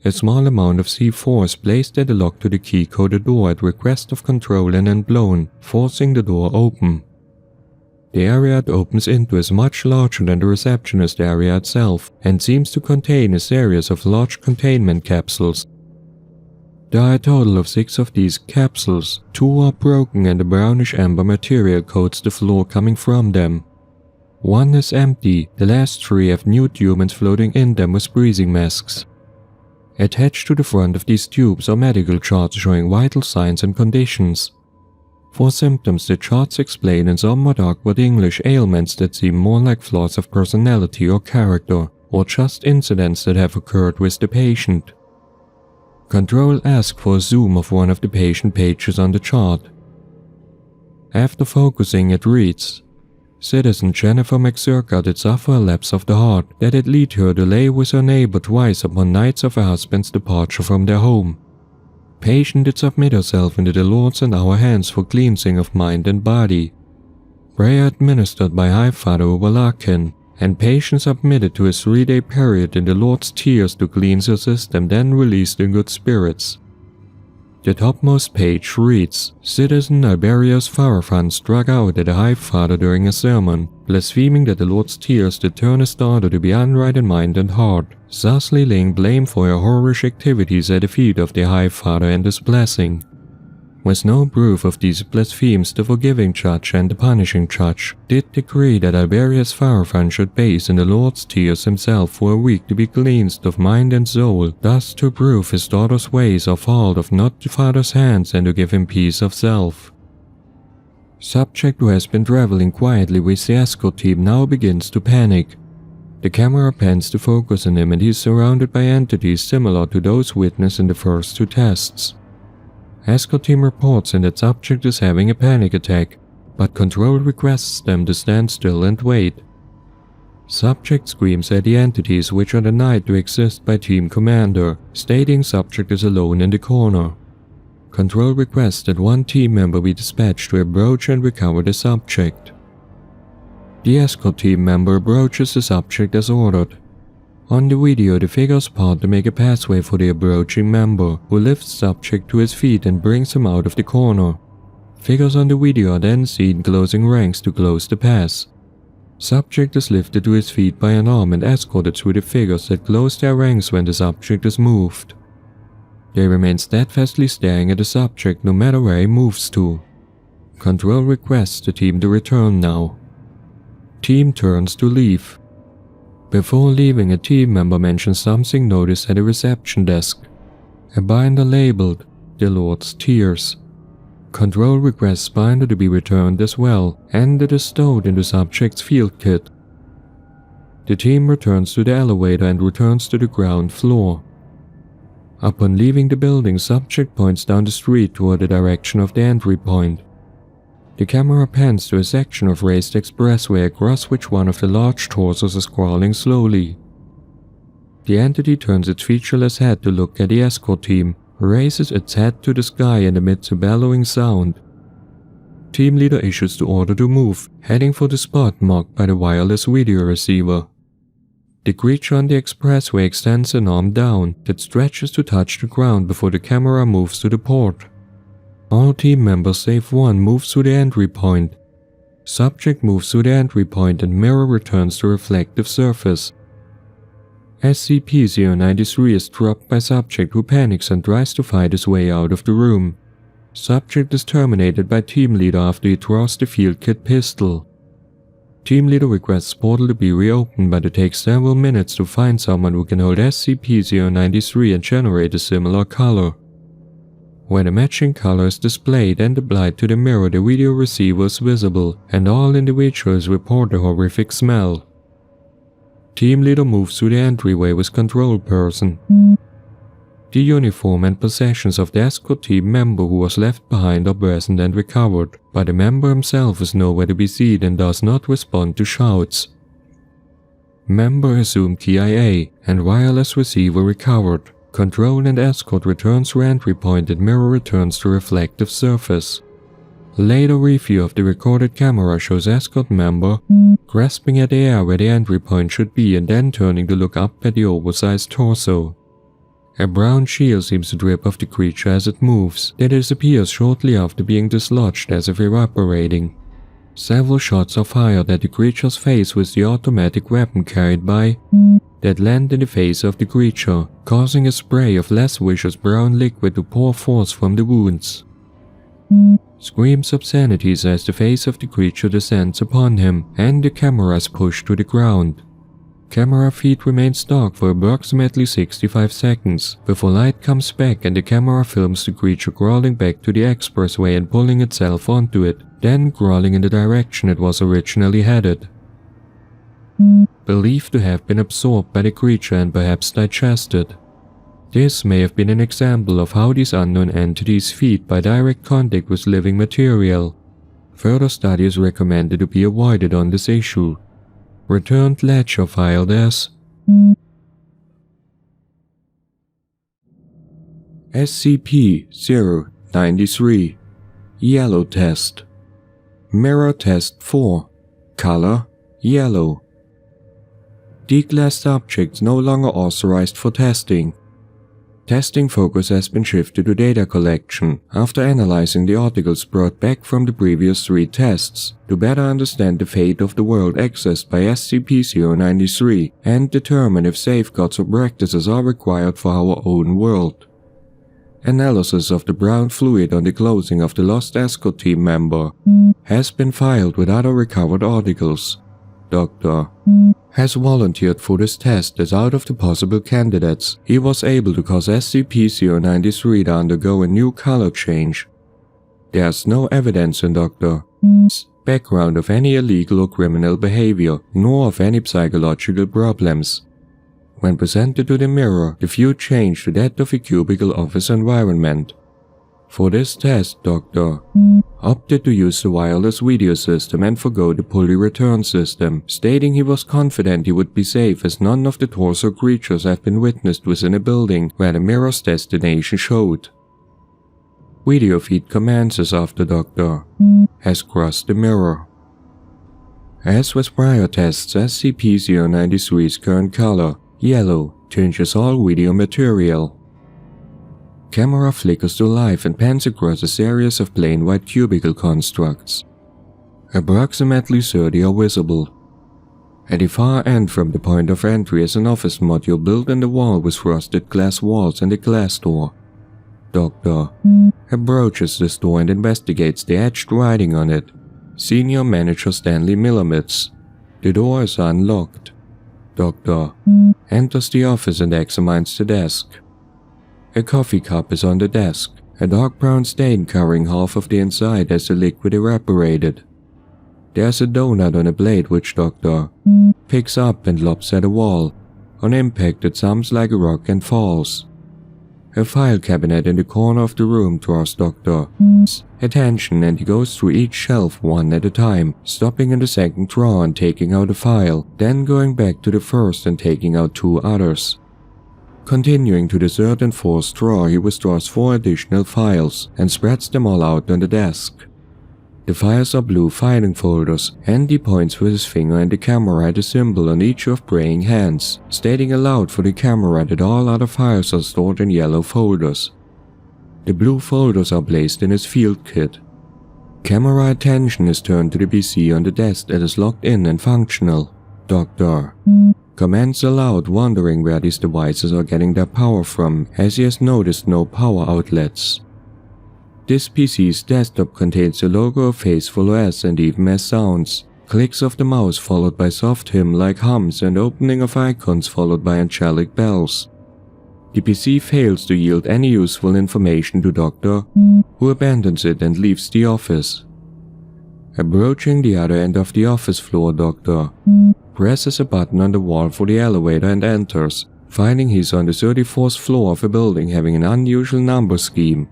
A small amount of C4 is placed at the lock to the key-coded door at request of control and then blown, forcing the door open. The area it opens into is much larger than the receptionist area itself and seems to contain a series of large containment capsules. There are a total of 6 of these capsules. 2 are broken and a brownish amber material coats the floor coming from them. 1 is empty, the last 3 have nude humans floating in them with breathing masks. Attached to the front of these tubes are medical charts showing vital signs and conditions. For symptoms, the charts explain in somewhat awkward English ailments that seem more like flaws of personality or character, or just incidents that have occurred with the patient. Control asks for a zoom of one of the patient pages on the chart. After focusing, it reads, Citizen Jennifer McCirca did suffer a lapse of the heart that had led her to lay with her neighbor twice upon nights of her husband's departure from their home. Patient did submit herself into the Lord's and our hands for cleansing of mind and body. Prayer administered by High Father Overlarkin, and patient submitted to a 3-day period in the Lord's tears to cleanse her system, then released in good spirits. The topmost page reads, Citizen Alberius Farafan struck out at the High Father during a sermon, blaspheming that the Lord's tears did turn his daughter to be unright in mind and heart, thusly laying blame for her whorish activities at the feet of the High Father and his blessing. With no proof of these blasphemies, the forgiving judge and the punishing judge did decree that Alberius Farafan should bathe in the Lord's tears himself for a week to be cleansed of mind and soul, thus to prove his daughter's ways are fault of not the Father's hands and to give him peace of self. Subject who has been traveling quietly with the escort team now begins to panic. The camera pans to focus on him and he is surrounded by entities similar to those witnessed in the first 2 tests. Escort team reports and that subject is having a panic attack, but Control requests them to stand still and wait. Subject screams at the entities which are denied to exist by Team Commander, stating subject is alone in the corner. Control requests that 1 team member be dispatched to approach and recover the subject. The escort team member approaches the subject as ordered. On the video, the figures part to make a pathway for the approaching member, who lifts subject to his feet and brings him out of the corner. Figures on the video are then seen closing ranks to close the path. Subject is lifted to his feet by an arm and escorted through the figures that close their ranks when the subject is moved. They remain steadfastly staring at the subject no matter where he moves to. Control requests the team to return now. Team turns to leave. Before leaving, a team member mentions something noticed at a reception desk. A binder labeled, The Lord's Tears. Control requests binder to be returned as well, and it is stowed into subject's field kit. The team returns to the elevator and returns to the ground floor. Upon leaving the building, subject points down the street toward the direction of the entry point. The camera pans to a section of raised expressway across which one of the large torsos is crawling slowly. The entity turns its featureless head to look at the escort team, raises its head to the sky and emits a bellowing sound. Team leader issues the order to move, heading for the spot marked by the wireless video receiver. The creature on the expressway extends an arm down that stretches to touch the ground before the camera moves to the port. All team members save 1 move through the entry point. Subject moves through the entry point and mirror returns to reflective surface. SCP-093 is dropped by subject who panics and tries to fight his way out of the room. Subject is terminated by team leader after he draws the field kit pistol. Team leader requests portal to be reopened, but it takes several minutes to find someone who can hold SCP-093 and generate a similar color. When a matching color is displayed and applied to the mirror, the video receiver is visible, and all individuals report a horrific smell. Team leader moves through the entryway with control person. The uniform and possessions of the escort team member who was left behind are present and recovered, but the member himself is nowhere to be seen and does not respond to shouts. Member assumed TIA and wireless receiver recovered. Control and escort returns to entry point and mirror returns to reflective surface. Later review of the recorded camera shows escort member grasping at the air where the entry point should be and then turning to look up at the oversized torso. A brown shield seems to drip off the creature as it moves, that disappears shortly after being dislodged as if evaporating. Several shots are fired at the creature's face with the automatic weapon carried by that land in the face of the creature, causing a spray of less vicious brown liquid to pour forth from the wounds. Screams obscenities as the face of the creature descends upon him and the camera is pushed to the ground. Camera feed remains dark for approximately 65 seconds before light comes back and the camera films the creature crawling back to the expressway and pulling itself onto it, then crawling in the direction it was originally headed. Believed to have been absorbed by the creature and perhaps digested. This may have been an example of how these unknown entities feed by direct contact with living material. Further study is recommended to be avoided on this issue. Returned ledger filed as SCP-093 Yellow Test. Mirror Test 4. Color Yellow. Declassed objects no longer authorized for testing. Testing focus has been shifted to data collection after analyzing the articles brought back from the previous 3 tests to better understand the fate of the world accessed by SCP-093 and determine if safeguards or practices are required for our own world. Analysis of the brown fluid on the clothing of the lost escort team member has been filed with other recovered articles. Dr. has volunteered for this test as out of the possible candidates, he was able to cause SCP-093 to undergo a new color change. There's no evidence in Dr.'s background of any illegal or criminal behavior, nor of any psychological problems. When presented to the mirror, the view changed to that of a cubicle office environment. For this test, Dr. opted to use the wireless video system and forgo the pulley return system, stating he was confident he would be safe as none of the torso creatures have been witnessed within a building where the mirror's destination showed. Video feed commences after Dr. has crossed the mirror. As with prior tests, SCP-093's current color, yellow, changes all video material. Camera flickers to life and pans across a series of plain white cubicle constructs. Approximately 30 are visible. At the far end from the point of entry is an office module built in the wall with frosted glass walls and a glass door. Dr. approaches this door and investigates the etched writing on it. Senior Manager Stanley Millimitz. The door is unlocked. Dr. enters the office and examines the desk. A coffee cup is on the desk, a dark brown stain covering half of the inside as the liquid evaporated. There's a donut on a plate which Dr. picks up and lobs at a wall. On impact it sounds like a rock and falls. A file cabinet in the corner of the room draws Dr.'s attention and he goes through each shelf one at a time, stopping in the second drawer and taking out a file, then going back to the first and taking out 2 others. Continuing to the third and fourth drawer, he withdraws 4 additional files and spreads them all out on the desk. The files are blue filing folders, and he points with his finger and the camera at a symbol on each of praying hands, stating aloud for the camera that all other files are stored in yellow folders. The blue folders are placed in his field kit. Camera attention is turned to the PC on the desk that is locked in and functional. Dr. comments aloud, wondering where these devices are getting their power from, as he has noticed no power outlets. This PC's desktop contains the logo of Faithful OS and even has sounds, clicks of the mouse followed by soft hymn-like hums and opening of icons followed by angelic bells. The PC fails to yield any useful information to Dr., who abandons it and leaves the office. Approaching the other end of the office floor, Dr. presses a button on the wall for the elevator and enters, finding he's on the 34th floor of a building having an unusual number scheme.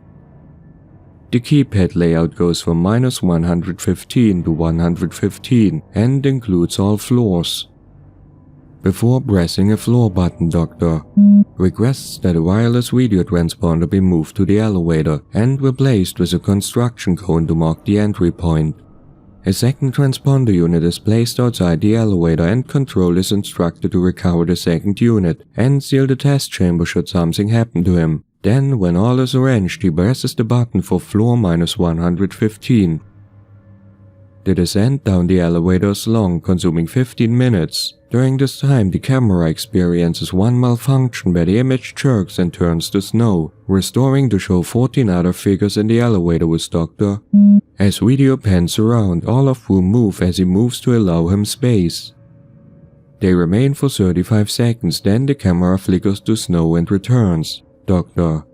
The keypad layout goes from -115 to 115 and includes all floors. Before pressing a floor button, Doctor requests that a wireless video transponder be moved to the elevator and replaced with a construction cone to mark the entry point. A second transponder unit is placed outside the elevator and Control is instructed to recover the second unit and seal the test chamber should something happen to him. Then, when all is arranged, he presses the button for floor -115. The descent down the elevator is long, consuming 15 minutes. During this time, the camera experiences one malfunction where the image jerks and turns to snow, restoring to show 14 other figures in the elevator with Doctor. As video pans around, all of whom move as he moves to allow him space. They remain for 35 seconds, then the camera flickers to snow and returns. Doctor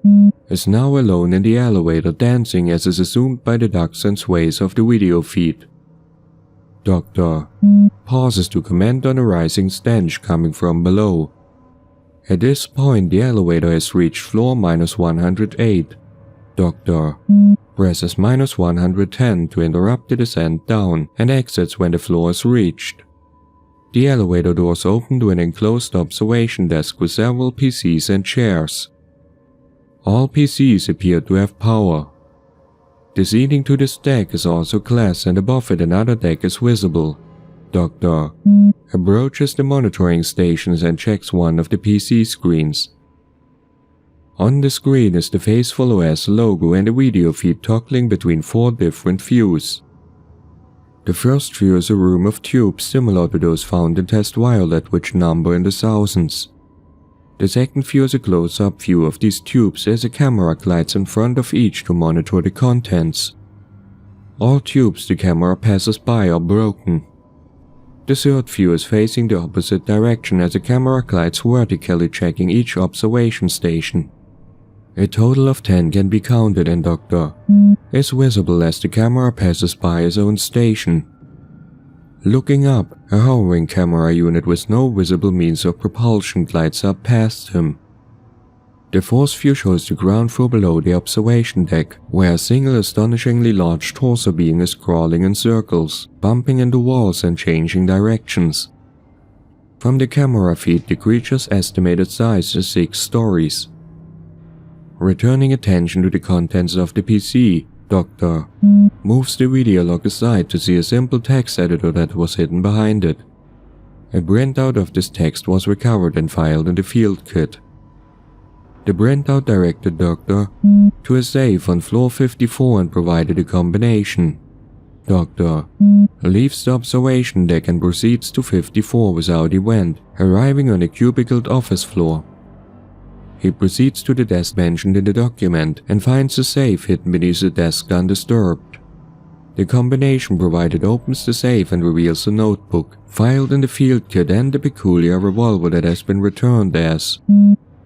is now alone in the elevator, dancing as is assumed by the ducks and sways of the video feed. Doctor pauses to comment on a rising stench coming from below. At this point, the elevator has reached floor -108. Doctor presses -110 to interrupt the descent down and exits when the floor is reached. The elevator doors open to an enclosed observation desk with several PCs and chairs. All PCs appear to have power. The ceiling to this deck is also glass and above it another deck is visible. Doctor approaches the monitoring stations and checks one of the PC screens. On the screen is the Faithful OS logo and a video feed toggling between 4 different views. The first view is a room of tubes similar to those found in Test Violet, which number in the thousands. The second view is a close-up view of these tubes as a camera glides in front of each to monitor the contents. All tubes the camera passes by are broken. The third view is facing the opposite direction as a camera glides vertically, checking each observation station. A total of 10 can be counted and Doctor is visible as the camera passes by his own station. Looking up, a hovering camera unit with no visible means of propulsion glides up past him. The fourth view shows the ground floor below the observation deck, where a single astonishingly large torso being is crawling in circles, bumping into walls and changing directions. From the camera feed, the creature's estimated size is 6 stories. Returning attention to the contents of the PC, Doctor moves the video log aside to see a simple text editor that was hidden behind it. A printout of this text was recovered and filed in the field kit. The printout directed Doctor to a safe on floor 54 and provided a combination. Doctor leaves the observation deck and proceeds to 54 without event, arriving on a cubicled office floor. He proceeds to the desk mentioned in the document and finds the safe hidden beneath the desk undisturbed. The combination provided opens the safe and reveals a notebook, filed in the field kit and the peculiar revolver that has been returned as,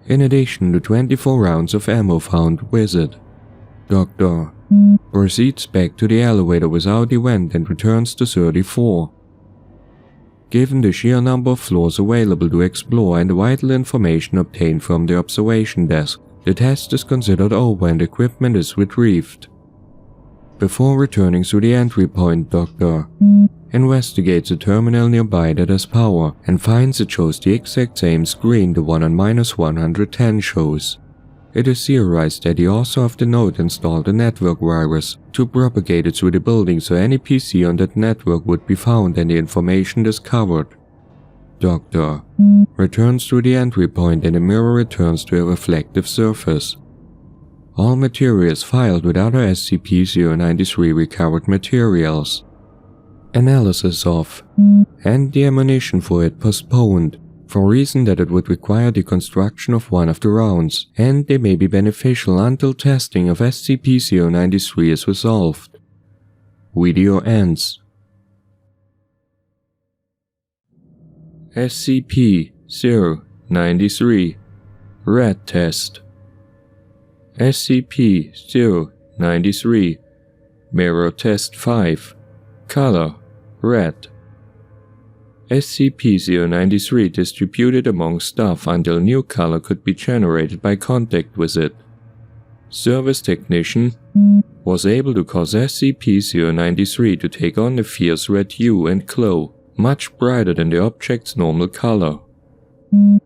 in addition to 24 rounds of ammo found with it. Doctor proceeds back to the elevator without event and returns to 34. Given the sheer number of floors available to explore and the vital information obtained from the observation desk, the test is considered over and equipment is retrieved. Before returning to the entry point, Doctor investigates a terminal nearby that has power and finds it shows the exact same screen the one on -110 shows. It is theorized that the author of the note installed a network virus to propagate it through the building so any PC on that network would be found and the information discovered. Doctor returns to the entry point and the mirror returns to a reflective surface. All materials filed with other SCP-093 recovered materials. Analysis of and the ammunition for it postponed, for reason that it would require the construction of one of the rounds, and they may be beneficial until testing of SCP-093 is resolved. Video ends. SCP-093 Red Test. SCP-093 Mirror Test 5. Color Red. SCP-093 distributed among staff until new color could be generated by contact with it. Service technician was able to cause SCP-093 to take on a fierce red hue and glow, much brighter than the object's normal color.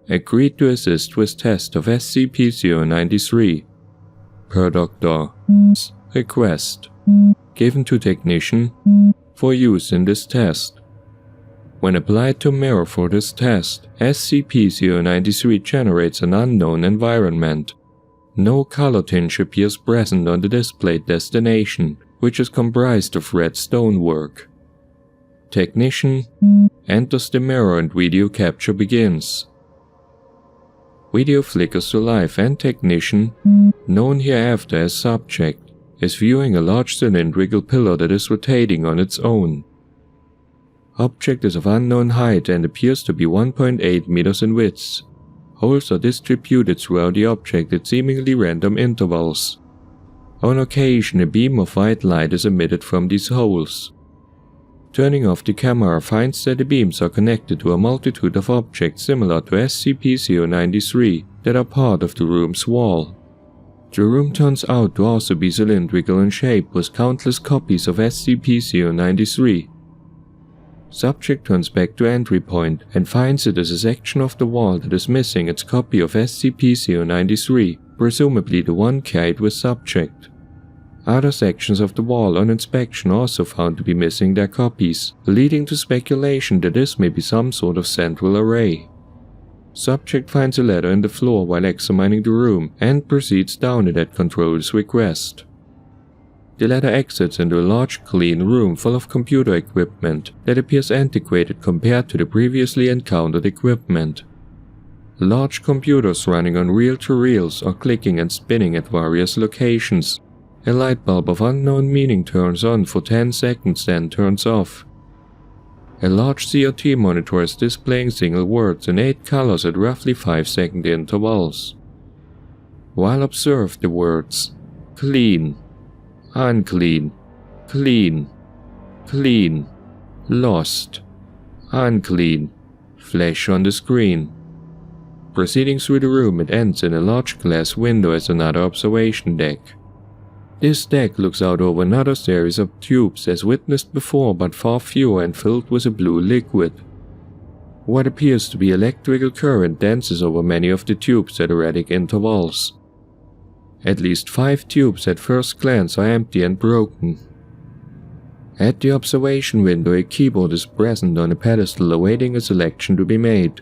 agreed to assist with test of SCP-093 per Dr.'s request given to technician for use in this test. When applied to mirror for this test, SCP-093 generates an unknown environment. No color tinge appears present on the displayed destination, which is comprised of red stonework. Technician enters the mirror and video capture begins. Video flickers to life and technician, known hereafter as subject, is viewing a large cylindrical pillar that is rotating on its own. Object is of unknown height and appears to be 1.8 meters in width. Holes are distributed throughout the object at seemingly random intervals. On occasion, a beam of white light is emitted from these holes. Turning off the camera finds that the beams are connected to a multitude of objects similar to SCP-093 that are part of the room's wall. The room turns out to also be cylindrical in shape with countless copies of SCP-093. Subject turns back to entry point and finds it as a section of the wall that is missing its copy of SCP-093, presumably the one carried with subject. Other sections of the wall on inspection also found to be missing their copies, leading to speculation that this may be some sort of central array. Subject finds a ladder in the floor while examining the room and proceeds down it at Control's request. The ladder exits into a large, clean room full of computer equipment that appears antiquated compared to the previously encountered equipment. Large computers running on reel-to-reels or clicking and spinning at various locations. A light bulb of unknown meaning turns on for 10 seconds then turns off. A large CRT monitor is displaying single words in 8 colors at roughly 5-second intervals. While observed the words clean, unclean, clean, clean, lost, unclean, flash on the screen. Proceeding through the room, it ends in a large glass window as another observation deck. This deck looks out over another series of tubes as witnessed before, but far fewer and filled with a blue liquid. What appears to be electrical current dances over many of the tubes at erratic intervals. At least 5 tubes at first glance are empty and broken. At the observation window, a keyboard is present on a pedestal awaiting a selection to be made.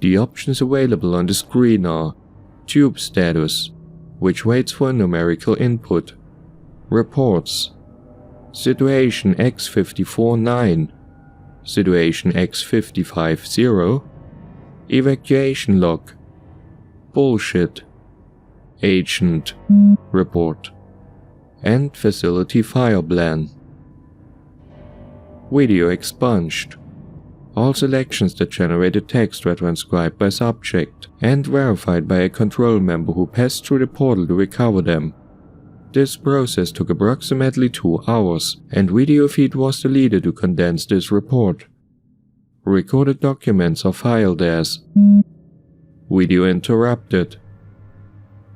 The options available on the screen are Tube Status, which waits for a numerical input, Reports, Situation X54-9, Situation X55-0, Evacuation Log, Bullshit, Agent Report, and Facility Fire Plan. Video expunged. All selections that generated text were transcribed by subject and verified by a control member who passed through the portal to recover them. This process took approximately 2 hours, and video feed was deleted to condense this report. Recorded documents are filed as video interrupted.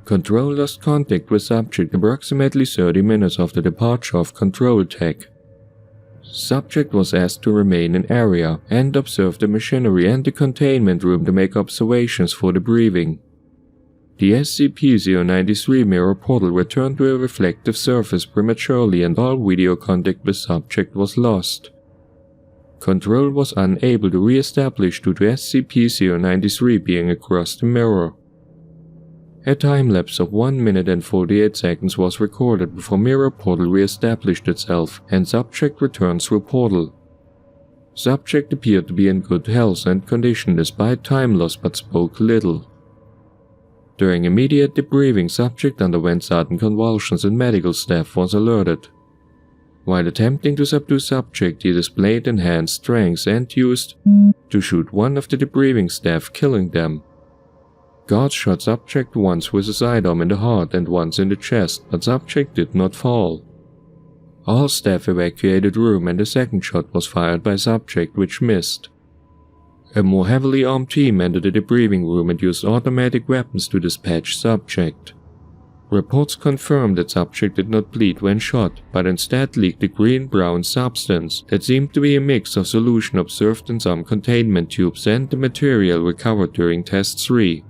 Control lost contact with subject approximately 30 minutes after departure of control tech. Subject was asked to remain in area and observe the machinery and the containment room to make observations for debriefing. The SCP-093 mirror portal returned to a reflective surface prematurely and all video contact with subject was lost. Control was unable to re-establish due to SCP-093 being across the mirror. A time-lapse of 1 minute and 48 seconds was recorded before mirror portal re-established itself and subject returned through portal. Subject appeared to be in good health and condition despite time loss but spoke little. During immediate debriefing, subject underwent sudden convulsions and medical staff was alerted. While attempting to subdue subject, he displayed enhanced strength and used to shoot one of the debriefing staff, killing them. Guards shot subject once with a sidearm in the heart and once in the chest, but subject did not fall. All staff evacuated room and a second shot was fired by subject, which missed. A more heavily armed team entered the debriefing room and used automatic weapons to dispatch subject. Reports confirmed that subject did not bleed when shot, but instead leaked a green-brown substance that seemed to be a mix of solution observed in some containment tubes and the material recovered during Test 3.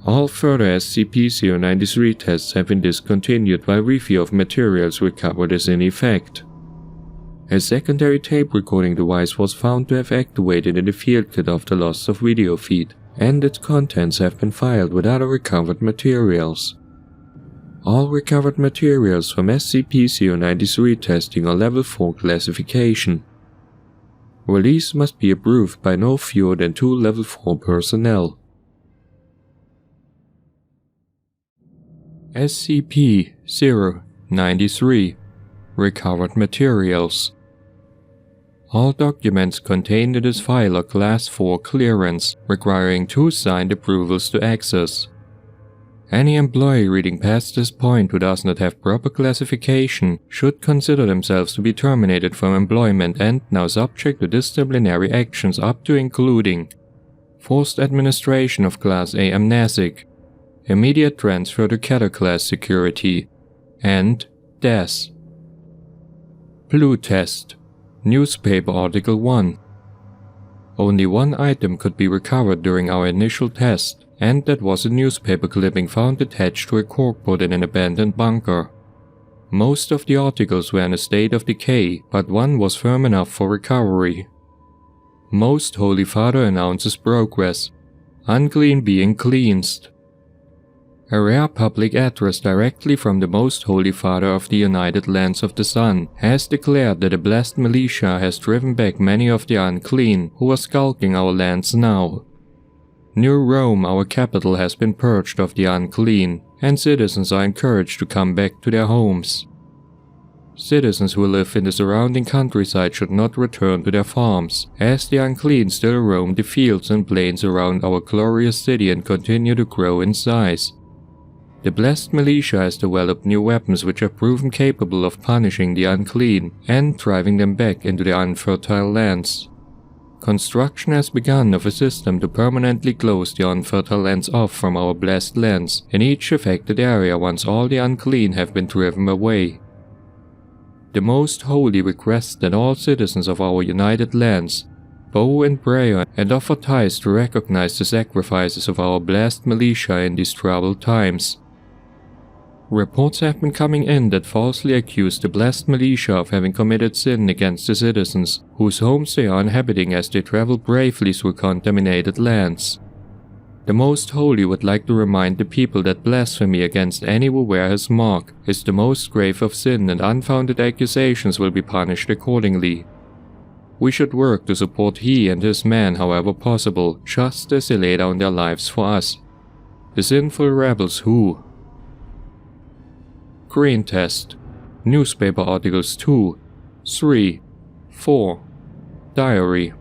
All further SCP-093 tests have been discontinued while review of materials recovered is in effect. A secondary tape recording device was found to have activated in the field kit after loss of video feed, and its contents have been filed with other recovered materials. All recovered materials from SCP-093 testing are Level 4 classification. Release must be approved by no fewer than 2 Level 4 personnel. SCP-093 Recovered Materials. All documents contained in this file are Class 4 clearance, requiring 2 signed approvals to access. Any employee reading past this point who does not have proper classification should consider themselves to be terminated from employment and now subject to disciplinary actions up to including forced administration of Class A amnesic, immediate transfer to Cadet Class security, and death. Blue Test. Newspaper Article 1. Only one item could be recovered during our initial test, and that was a newspaper clipping found attached to a corkboard in an abandoned bunker. Most of the articles were in a state of decay, but one was firm enough for recovery. Most Holy Father announces progress. Unclean being cleansed. A rare public address directly from the Most Holy Father of the United Lands of the Sun has declared that a blessed militia has driven back many of the unclean who are skulking our lands now. New Rome, our capital, has been purged of the unclean, and citizens are encouraged to come back to their homes. Citizens who live in the surrounding countryside should not return to their farms, as the unclean still roam the fields and plains around our glorious city and continue to grow in size. The blessed militia has developed new weapons which have proven capable of punishing the unclean and driving them back into the unfertile lands. Construction has begun of a system to permanently close the unfertile lands off from our blessed lands in each affected area once all the unclean have been driven away. The Most Holy requests that all citizens of our united lands bow in prayer and offer tithes to recognize the sacrifices of our blessed militia in these troubled times. Reports have been coming in that falsely accuse the blessed militia of having committed sin against the citizens, whose homes they are inhabiting as they travel bravely through contaminated lands. The Most Holy would like to remind the people that blasphemy against any who wear his mark is the most grave of sin, and unfounded accusations will be punished accordingly. We should work to support he and his men however possible, just as they lay down their lives for us. The sinful rebels who... Green Test. Newspaper Articles 2, 3, 4. Diary.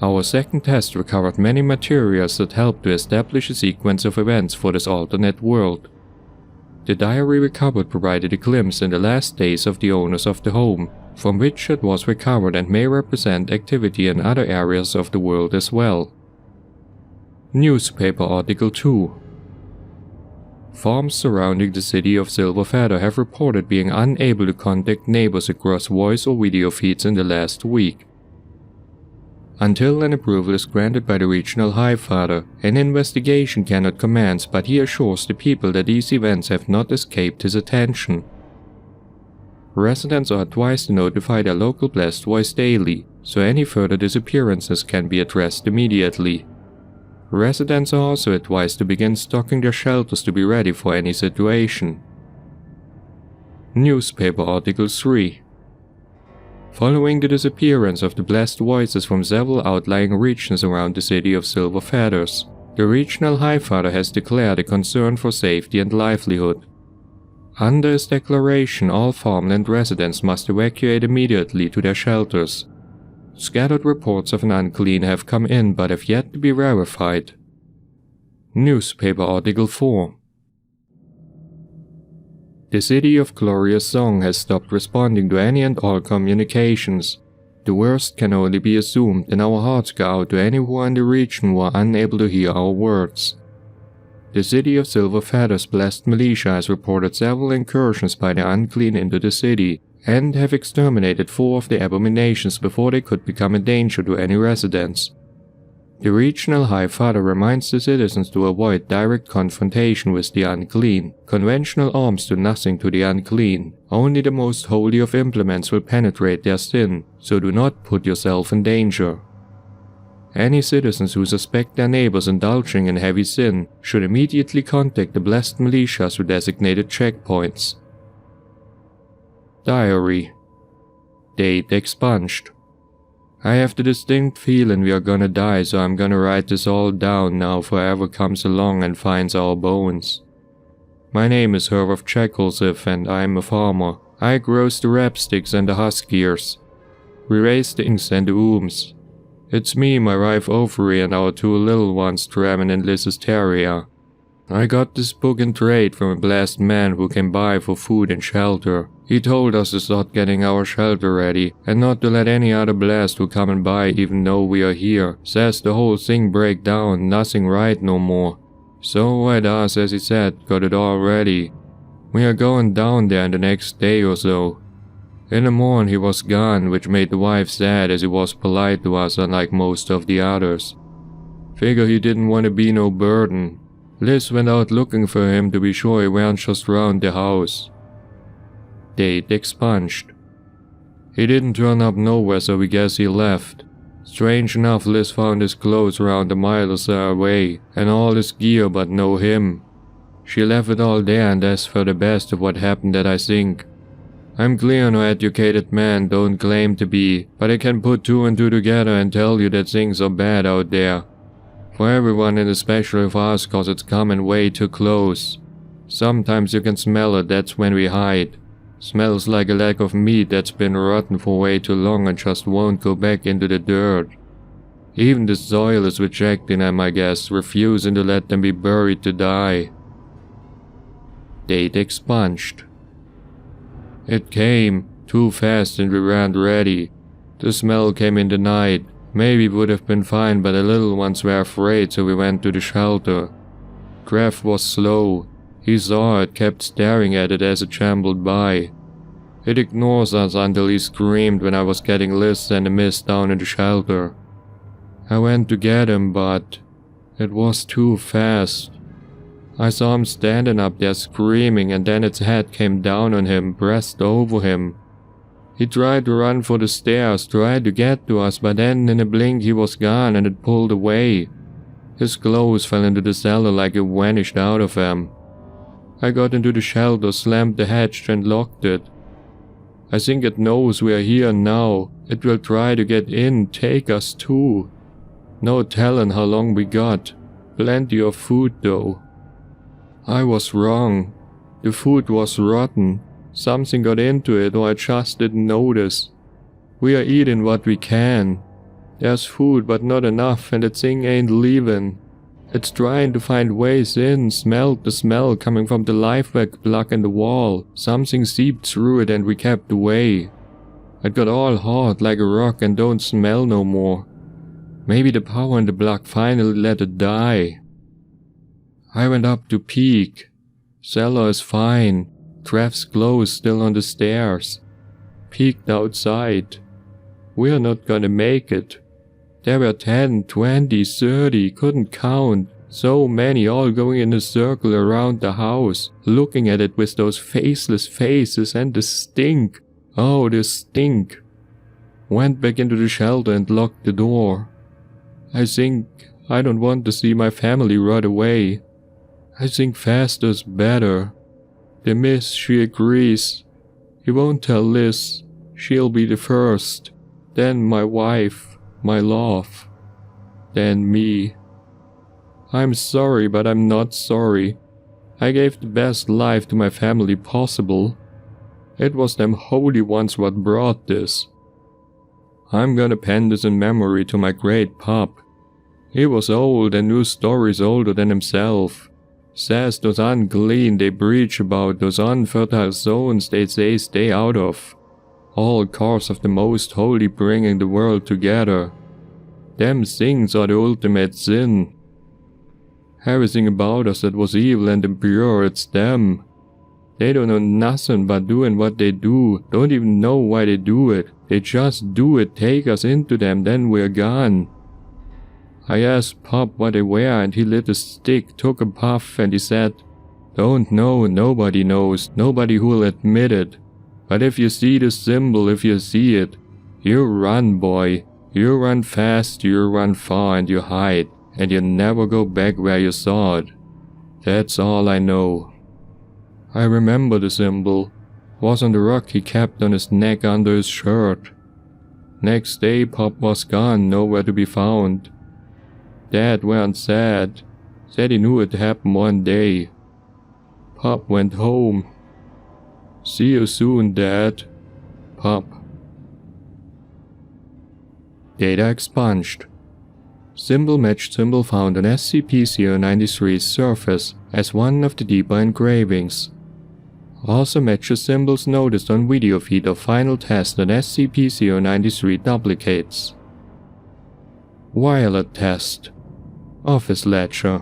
Our second test recovered many materials that helped to establish a sequence of events for this alternate world. The diary recovered provided a glimpse in the last days of the owners of the home, from which it was recovered and may represent activity in other areas of the world as well. Newspaper Article 2. Farms surrounding the city of Silver Feather have reported being unable to contact neighbors across voice or video feeds in the last week. Until an approval is granted by the regional High Father, an investigation cannot commence, but he assures the people that these events have not escaped his attention. Residents are advised to notify their local Blessed Voice daily, so any further disappearances can be addressed immediately. Residents are also advised to begin stocking their shelters to be ready for any situation. Newspaper Article 3. Following the disappearance of the Blessed Voices from several outlying regions around the city of Silver Feathers, the regional High Father has declared a concern for safety and livelihood. Under his declaration, all farmland residents must evacuate immediately to their shelters. Scattered reports of an unclean have come in but have yet to be verified. Newspaper Article 4. The City of Glorious Song has stopped responding to any and all communications. The worst can only be assumed, and our hearts go out to any who are in the region who are unable to hear our words. The city of Silver Feather's blessed militia has reported several incursions by the unclean into the city, and have exterminated 4 of the abominations before they could become a danger to any residents. The regional High Father reminds the citizens to avoid direct confrontation with the unclean. Conventional arms do nothing to the unclean. Only the most holy of implements will penetrate their sin, so do not put yourself in danger. Any citizens who suspect their neighbors indulging in heavy sin should immediately contact the blessed militia through designated checkpoints. Diary. Date expunged. I have the distinct feeling we are gonna die, so I'm gonna write this all down now for whoever comes along and finds our bones. My name is Herwolf Chekolsev and I'm a farmer. I grows the rapsticks and the husk ears. We raise the inks and the ooms. It's me, my wife Ovary, and our 2 little ones, Tremin and Liz's terrier. I got this book in trade from a blessed man who came by for food and shelter. He told us to start getting our shelter ready, and not to let any other blessed who come by even know we are here. Says the whole thing break down, nothing right no more. So I does as he said, got it all ready. We are going down there in the next day or so. In the morn he was gone, which made the wife sad as he was polite to us unlike most of the others. Figure he didn't want to be no burden. Liz went out looking for him to be sure he weren't just round the house. Date expunged. He didn't turn up nowhere, so we guess he left. Strange enough, Liz found his clothes around a mile or so away, and all his gear but no him. She left it all there, and that's for the best of what happened that I think. I'm clear no educated man, don't claim to be, but I can put 2 and 2 together and tell you that things are bad out there. For everyone and especially for us, cause it's coming way too close. Sometimes you can smell it, that's when we hide. Smells like a leg of meat that's been rotten for way too long and just won't go back into the dirt. Even the soil is rejecting them, I guess, refusing to let them be buried to die. Date expunged. It came, too fast and we weren't ready. The smell came in the night. Maybe it would have been fine, but the little ones were afraid, so we went to the shelter. Kraft was slow. He saw it, kept staring at it as it shambled by. It ignores us until he screamed when I was getting Liz and the mist down in the shelter. I went to get him, but it was too fast. I saw him standing up there screaming, and then its head came down on him, pressed over him. He tried to run for the stairs, tried to get to us, but then in a blink he was gone and it pulled away. His clothes fell into the cellar like it vanished out of him. I got into the shelter, slammed the hatch and locked it. I think it knows we are here now. It will try to get in, take us too. No telling how long we got. Plenty of food though. I was wrong. The food was rotten. Something got into it or I just didn't notice. We are eating what we can. There's food but not enough and the thing ain't leaving. It's trying to find ways in, smelled the smell coming from the liveback plug in the wall. Something seeped through it and we kept away. It got all hard like a rock and don't smell no more. Maybe the power in the plug finally let it die. I went up to peek. Cellar is fine. Trap's clothes still on the stairs. Peeked outside. We're not gonna make it. There were 10, 20, 30, couldn't count. So many all going in a circle around the house, looking at it with those faceless faces and the stink. Oh, the stink. Went back into the shelter and locked the door. I think I don't want to see my family rot away. I think faster's better. The miss, she agrees. He won't tell Liz. She'll be the first. Then my wife. My love. Then me. I'm sorry, but I'm not sorry. I gave the best life to my family possible. It was them holy ones what brought this. I'm gonna pen this in memory to my great pup. He was old and knew stories older than himself. Says those unclean they preach about, those unfertile zones they say stay out of. All cause of the most holy bringing the world together. Them things are the ultimate sin. Everything about us that was evil and impure, it's them. They don't know nothing but doing what they do, don't even know why they do it. They just do it, take us into them, then we're gone. I asked Pop what they were and he lit a stick, took a puff and he said, "Don't know, nobody knows, nobody who'll admit it. But if you see the symbol, if you see it, you run, boy. You run fast, you run far and you hide, and you never go back where you saw it. That's all I know." I remember the symbol. Was on the rock he kept on his neck under his shirt. Next day Pop was gone, nowhere to be found. Dad went sad. Said he knew it'd happen one day. Pop went home. "See you soon, Dad. Pop." Data expunged. Symbol matched symbol found on SCP-093's surface as one of the deeper engravings. Also matches symbols noticed on video feed of final test on SCP-093 duplicates. Wireless test. Office ledger.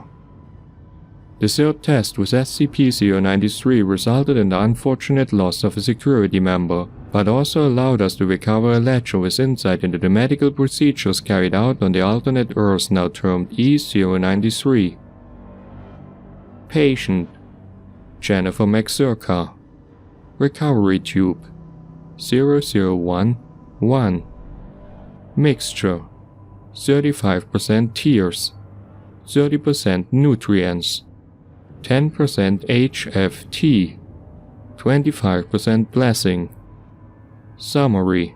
The third test with SCP-093 resulted in the unfortunate loss of a security member, but also allowed us to recover a ledger with insight into the medical procedures carried out on the alternate Earth now termed E-093. Patient. Jennifer McCirca. Recovery tube. 001-1. Mixture. 35% tears. 30% nutrients. 10% HFT. 25% blessing. Summary.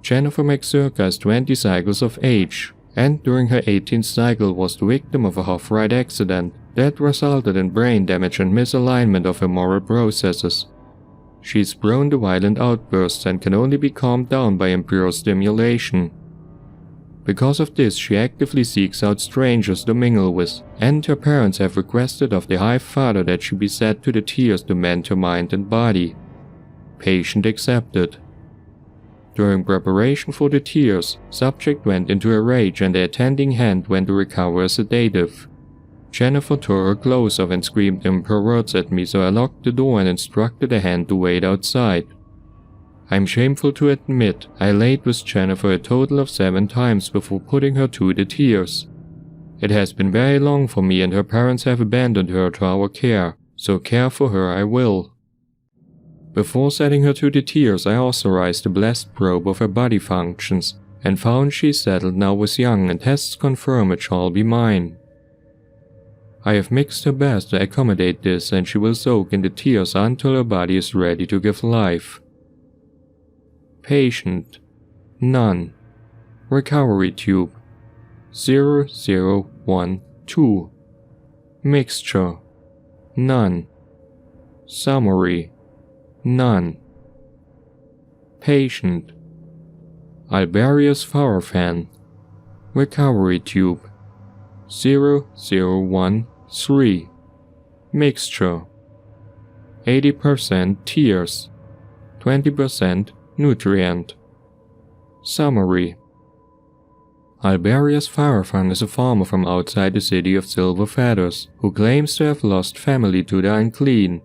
Jennifer McCirca is 20 cycles of age, and during her 18th cycle was the victim of a half-ride accident that resulted in brain damage and misalignment of her moral processes. She is prone to violent outbursts and can only be calmed down by impure stimulation. Because of this, she actively seeks out strangers to mingle with, and her parents have requested of the High Father that she be set to the tears to mend her mind and body. Patient accepted. During preparation for the tears, subject went into a rage and the attending hand went to recover a sedative. Jennifer tore her clothes off and screamed impure words at me, so I locked the door and instructed the hand to wait outside. I'm shameful to admit I laid with Jennifer a total of 7 times before putting her to the tears. It has been very long for me and her parents have abandoned her to our care, so care for her I will. Before setting her to the tears, I authorized a blessed probe of her body functions and found she settled now was young and tests confirm it shall be mine. I have mixed her best to accommodate this and she will soak in the tears until her body is ready to give life. Patient. None. Recovery tube. 0012. Mixture. None. Summary. None. Patient. Alberius Farfan. Recovery tube. 0013. Mixture. 80% tears. 20% nutrient. Summary. Alberius Farfan is a farmer from outside the city of Silver Feathers who claims to have lost family to the unclean.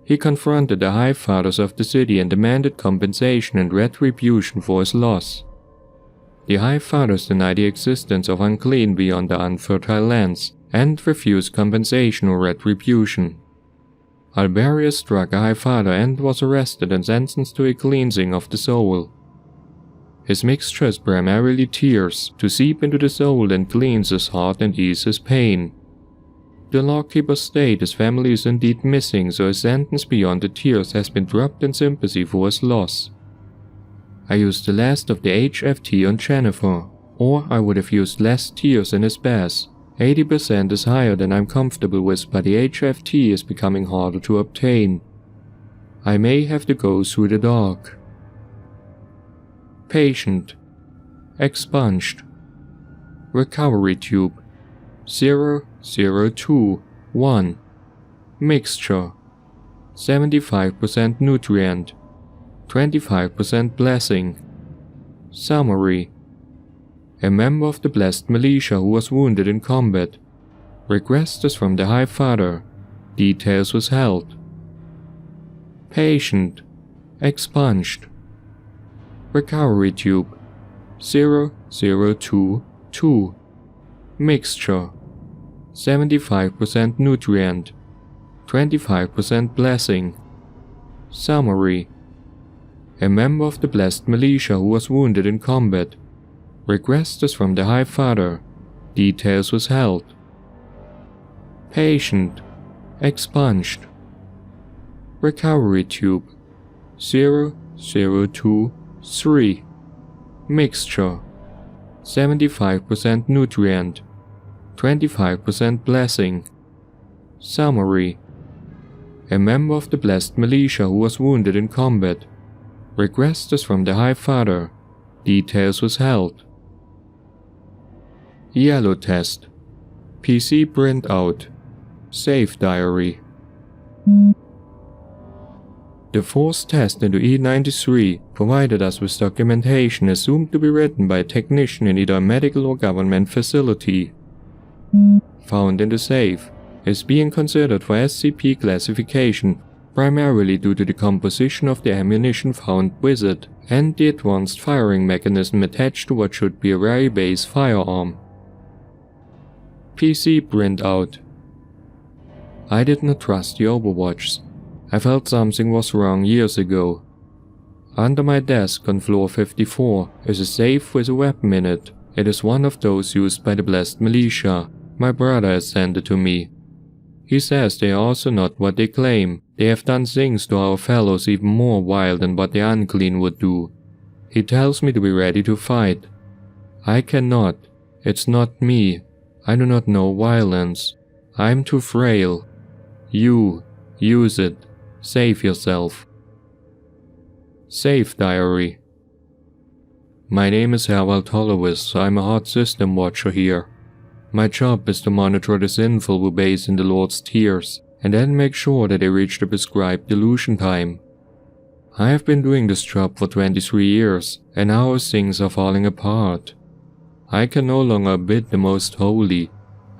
He confronted the High Fathers of the city and demanded compensation and retribution for his loss. The High Fathers deny the existence of unclean beyond the unfertile lands and refuse compensation or retribution. Alberius struck a High Father and was arrested and sentenced to a cleansing of the soul. His mixture is primarily tears to seep into the soul and cleanse his heart and ease his pain. The lawkeeper stated his family is indeed missing, so a sentence beyond the tears has been dropped in sympathy for his loss. I used the last of the HFT on Jennifer, or I would have used less tears in his bath. 80% is higher than I'm comfortable with, but the HFT is becoming harder to obtain. I may have to go through the dark. Patient. Expunged. Recovery tube. 0021. Mixture. 75% nutrient. 25% blessing. Summary. A member of the Blessed Militia who was wounded in combat. Requested from the High Father. Details withheld. Patient. Expunged. Recovery tube. 0022. Mixture. 75% nutrient. 25% blessing. Summary. A member of the blessed militia who was wounded in combat. Requested from the High Father. Details withheld. Patient. Expunged. Recovery tube. 0023. Mixture. 75% nutrient. 25% blessing. Summary. A member of the blessed militia who was wounded in combat. Requested from the High Father. Details withheld. Yellow test. PC printout. Save diary. The forced test into E93 provided us with documentation assumed to be written by a technician in either a medical or government facility. Found in the safe, is being considered for SCP classification primarily due to the composition of the ammunition found with it and the advanced firing mechanism attached to what should be a very base firearm. PC printout. I did not trust the Overwatchs. I felt something was wrong years ago. Under my desk on floor 54 is a safe with a weapon in it. It is one of those used by the blessed militia. My brother has sent it to me. He says they are also not what they claim. They have done things to our fellows even more vile than what the unclean would do. He tells me to be ready to fight. I cannot. It's not me. I do not know violence. I am too frail. You. Use it. Save yourself. Save diary. My name is Herwald Hollowis. I'm a hard system watcher here. My job is to monitor the sinful who bathe in the Lord's tears, and then make sure that they reach the prescribed delusion time. I have been doing this job for 23 years, and now things are falling apart. I can no longer bid the most holy.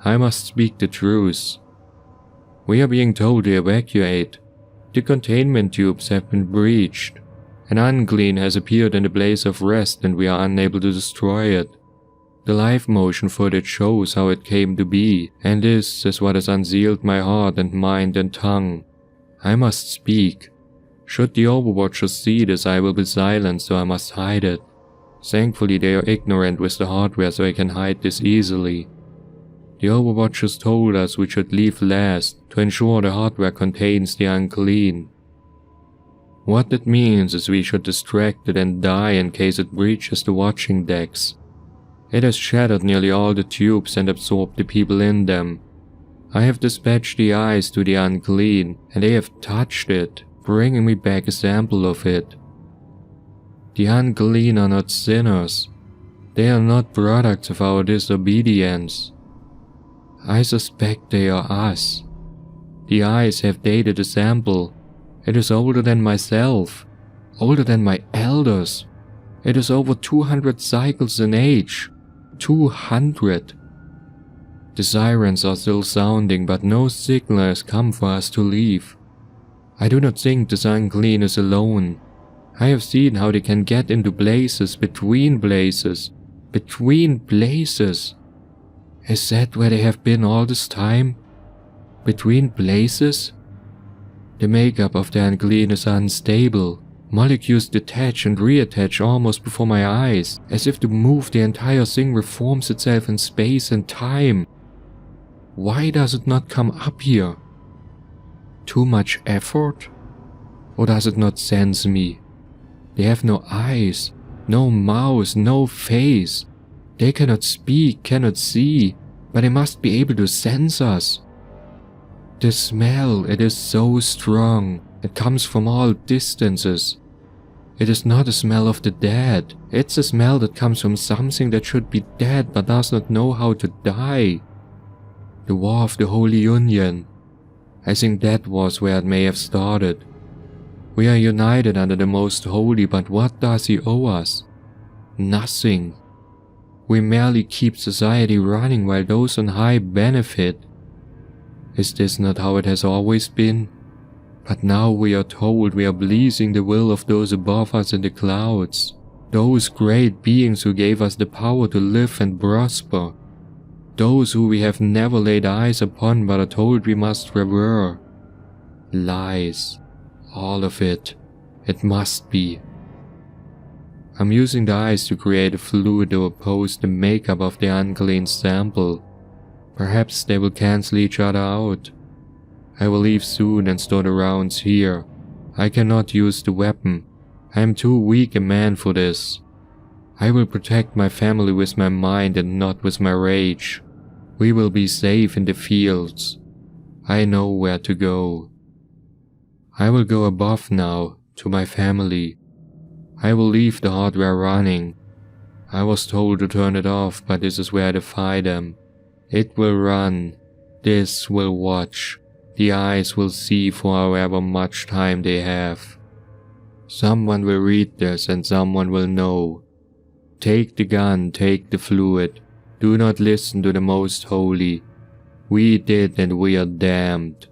I must speak the truth. We are being told to evacuate. The containment tubes have been breached. An unclean has appeared in the place of rest and we are unable to destroy it. The live motion footage shows how it came to be, and this is what has unsealed my heart and mind and tongue. I must speak. Should the Overwatchers see this, I will be silenced, so I must hide it. Thankfully they are ignorant with the hardware, so I can hide this easily. The Overwatchers told us we should leave last to ensure the hardware contains the unclean. What that means is we should distract it and die in case it breaches the watching decks. It has shattered nearly all the tubes and absorbed the people in them. I have dispatched the eyes to the unclean, and they have touched it, bringing me back a sample of it. The unclean are not sinners. They are not products of our disobedience. I suspect they are us. The eyes have dated the sample. It is older than myself, older than my elders. It is over 200 cycles in age. 200. The sirens are still sounding, but no signal has come for us to leave. I do not think this unclean is alone. I have seen how they can get into places between places. Between places. Is that where they have been all this time? Between places? The makeup of the unclean is unstable. Molecules detach and reattach almost before my eyes, as if to move the entire thing reforms itself in space and time. Why does it not come up here? Too much effort? Or does it not sense me? They have no eyes, no mouth, no face. They cannot speak, cannot see, but they must be able to sense us. The smell, it is so strong. It comes from all distances. It is not a smell of the dead. It's a smell that comes from something that should be dead but does not know how to die. The War of the Holy Union. I think that was where it may have started. We are united under the Most Holy, but what does he owe us? Nothing. We merely keep society running while those on high benefit. Is this not how it has always been? But now we are told we are pleasing the will of those above us in the clouds, those great beings who gave us the power to live and prosper, those who we have never laid eyes upon but are told we must revere. Lies. All of it. It must be. I'm using the eyes to create a fluid to oppose the makeup of the unclean sample. Perhaps they will cancel each other out. I will leave soon and store the rounds here. I cannot use the weapon. I am too weak a man for this. I will protect my family with my mind and not with my rage. We will be safe in the fields. I know where to go. I will go above now, to my family. I will leave the hardware running. I was told to turn it off, but this is where I defy them. It will run. This will watch. The eyes will see for however much time they have. Someone will read this and someone will know. Take the gun, take the fluid. Do not listen to the most holy. We did and we are damned.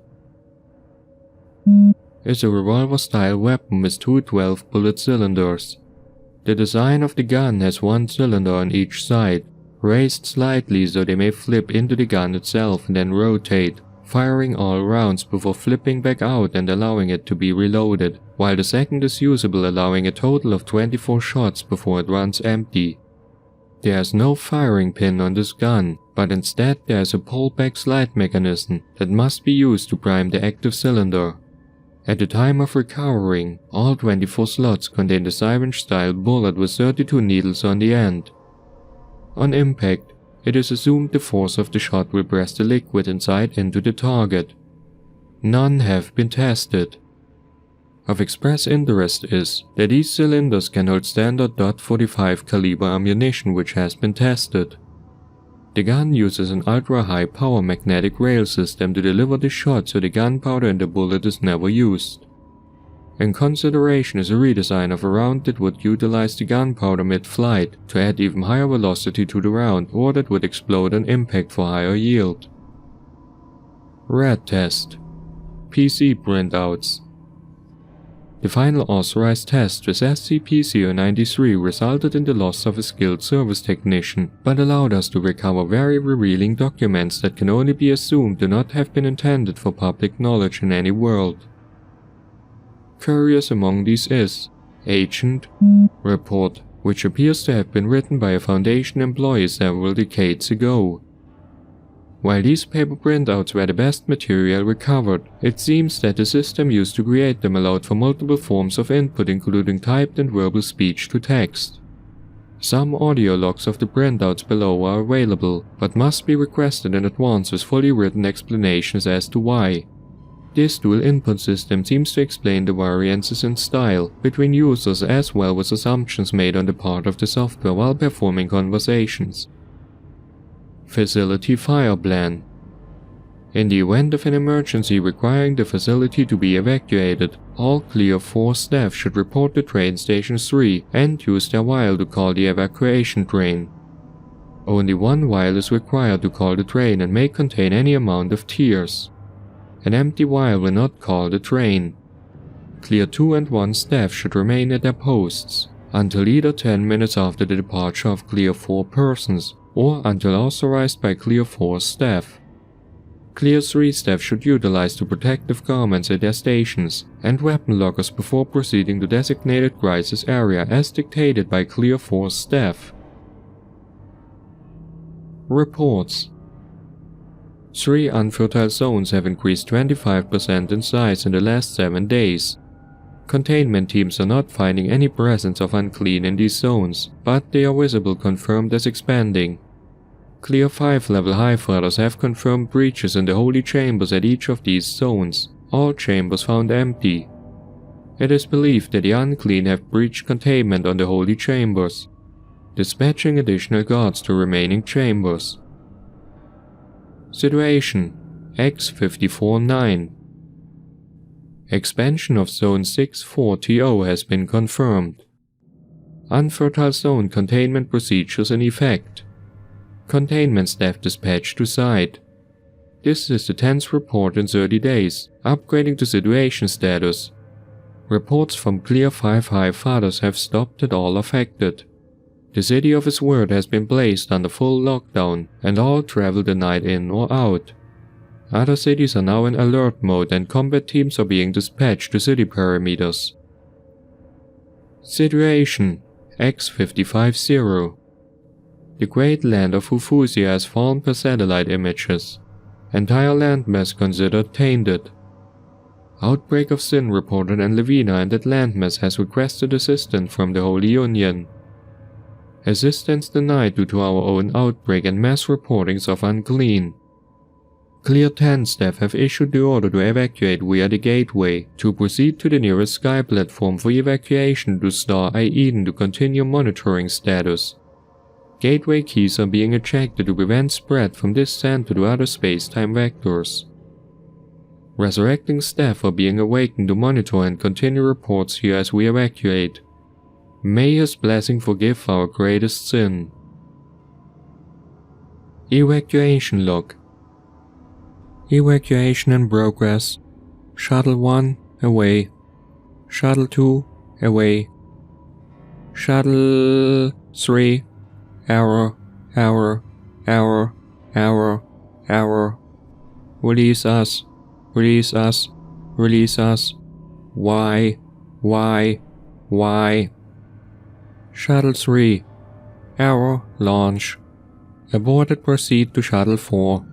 It's a revolver-style weapon with two 12-bullet cylinders. The design of the gun has one cylinder on each side, raised slightly so they may flip into the gun itself and then rotate, firing all rounds before flipping back out and allowing it to be reloaded, while the second is usable, allowing a total of 24 shots before it runs empty. There is no firing pin on this gun, but instead there is a pullback slide mechanism that must be used to prime the active cylinder. At the time of recovering, all 24 slots contain the syringe-style bullet with 32 needles on the end. On impact, it is assumed the force of the shot will press the liquid inside into the target. None have been tested. Of express interest is that these cylinders can hold standard .45 caliber ammunition, which has been tested. The gun uses an ultra-high power magnetic rail system to deliver the shot, so the gunpowder in the bullet is never used. In consideration is a redesign of a round that would utilize the gunpowder mid-flight to add even higher velocity to the round, or that would explode on impact for higher yield. Red test. PC printouts. The final authorized test with SCP-093 resulted in the loss of a skilled service technician, but allowed us to recover very revealing documents that can only be assumed to not have been intended for public knowledge in any world. Curious among these is Agent Report, which appears to have been written by a Foundation employee several decades ago. While these paper printouts were the best material recovered, it seems that the system used to create them allowed for multiple forms of input, including typed and verbal speech to text. Some audio logs of the printouts below are available, but must be requested in advance with fully written explanations as to why. This dual input system seems to explain the variances in style between users as well as assumptions made on the part of the software while performing conversations. Facility Fire Plan. In the event of an emergency requiring the facility to be evacuated, all Clear 4 staff should report to Train Station 3 and use their vial to call the evacuation train. Only one vial is required to call the train and may contain any amount of tears. An empty vial will not call the train. Clear 2 and 1 staff should remain at their posts until either 10 minutes after the departure of Clear 4 persons, or until authorized by Clear 4 staff. Clear 3 staff should utilize the protective garments at their stations and weapon lockers before proceeding to designated crisis area as dictated by Clear 4 staff. Reports. 3 unfertile zones have increased 25% in size in the last 7 days. Containment teams are not finding any presence of unclean in these zones, but they are visible confirmed as expanding. Clear 5 level Highfighters have confirmed breaches in the holy chambers at each of these zones, all chambers found empty. It is believed that the unclean have breached containment on the holy chambers, dispatching additional guards to remaining chambers. Situation X-54-9. Expansion of Zone 6-4TO has been confirmed. Unfertile zone containment procedures in effect. Containment staff dispatched to site. This is the 10th report in 30 days, upgrading to situation status. Reports from Clear 5 High Fathers have stopped at all affected. The city of his word has been placed under full lockdown and all travel denied in or out. Other cities are now in alert mode and combat teams are being dispatched to city perimeters. Situation X550. The great land of Fufusia has fallen per satellite images. Entire landmass considered tainted. Outbreak of Sin reported and Levina and that landmass has requested assistance from the Holy Union. Assistance denied due to our own outbreak and mass reportings of unclean. Clear 10 staff have issued the order to evacuate via the gateway, to proceed to the nearest sky platform for evacuation to Star I Eden to continue monitoring status. Gateway keys are being ejected to prevent spread from this center to other space-time vectors. Resurrecting staff are being awakened to monitor and continue reports here as we evacuate. May His blessing forgive our greatest sin. Evacuation log. Evacuation in progress. Shuttle 1 away. Shuttle 2 away. Shuttle 3 error. Release us. Release us. Release us. Why? Shuttle 3 error launch. Aborted, proceed to Shuttle 4.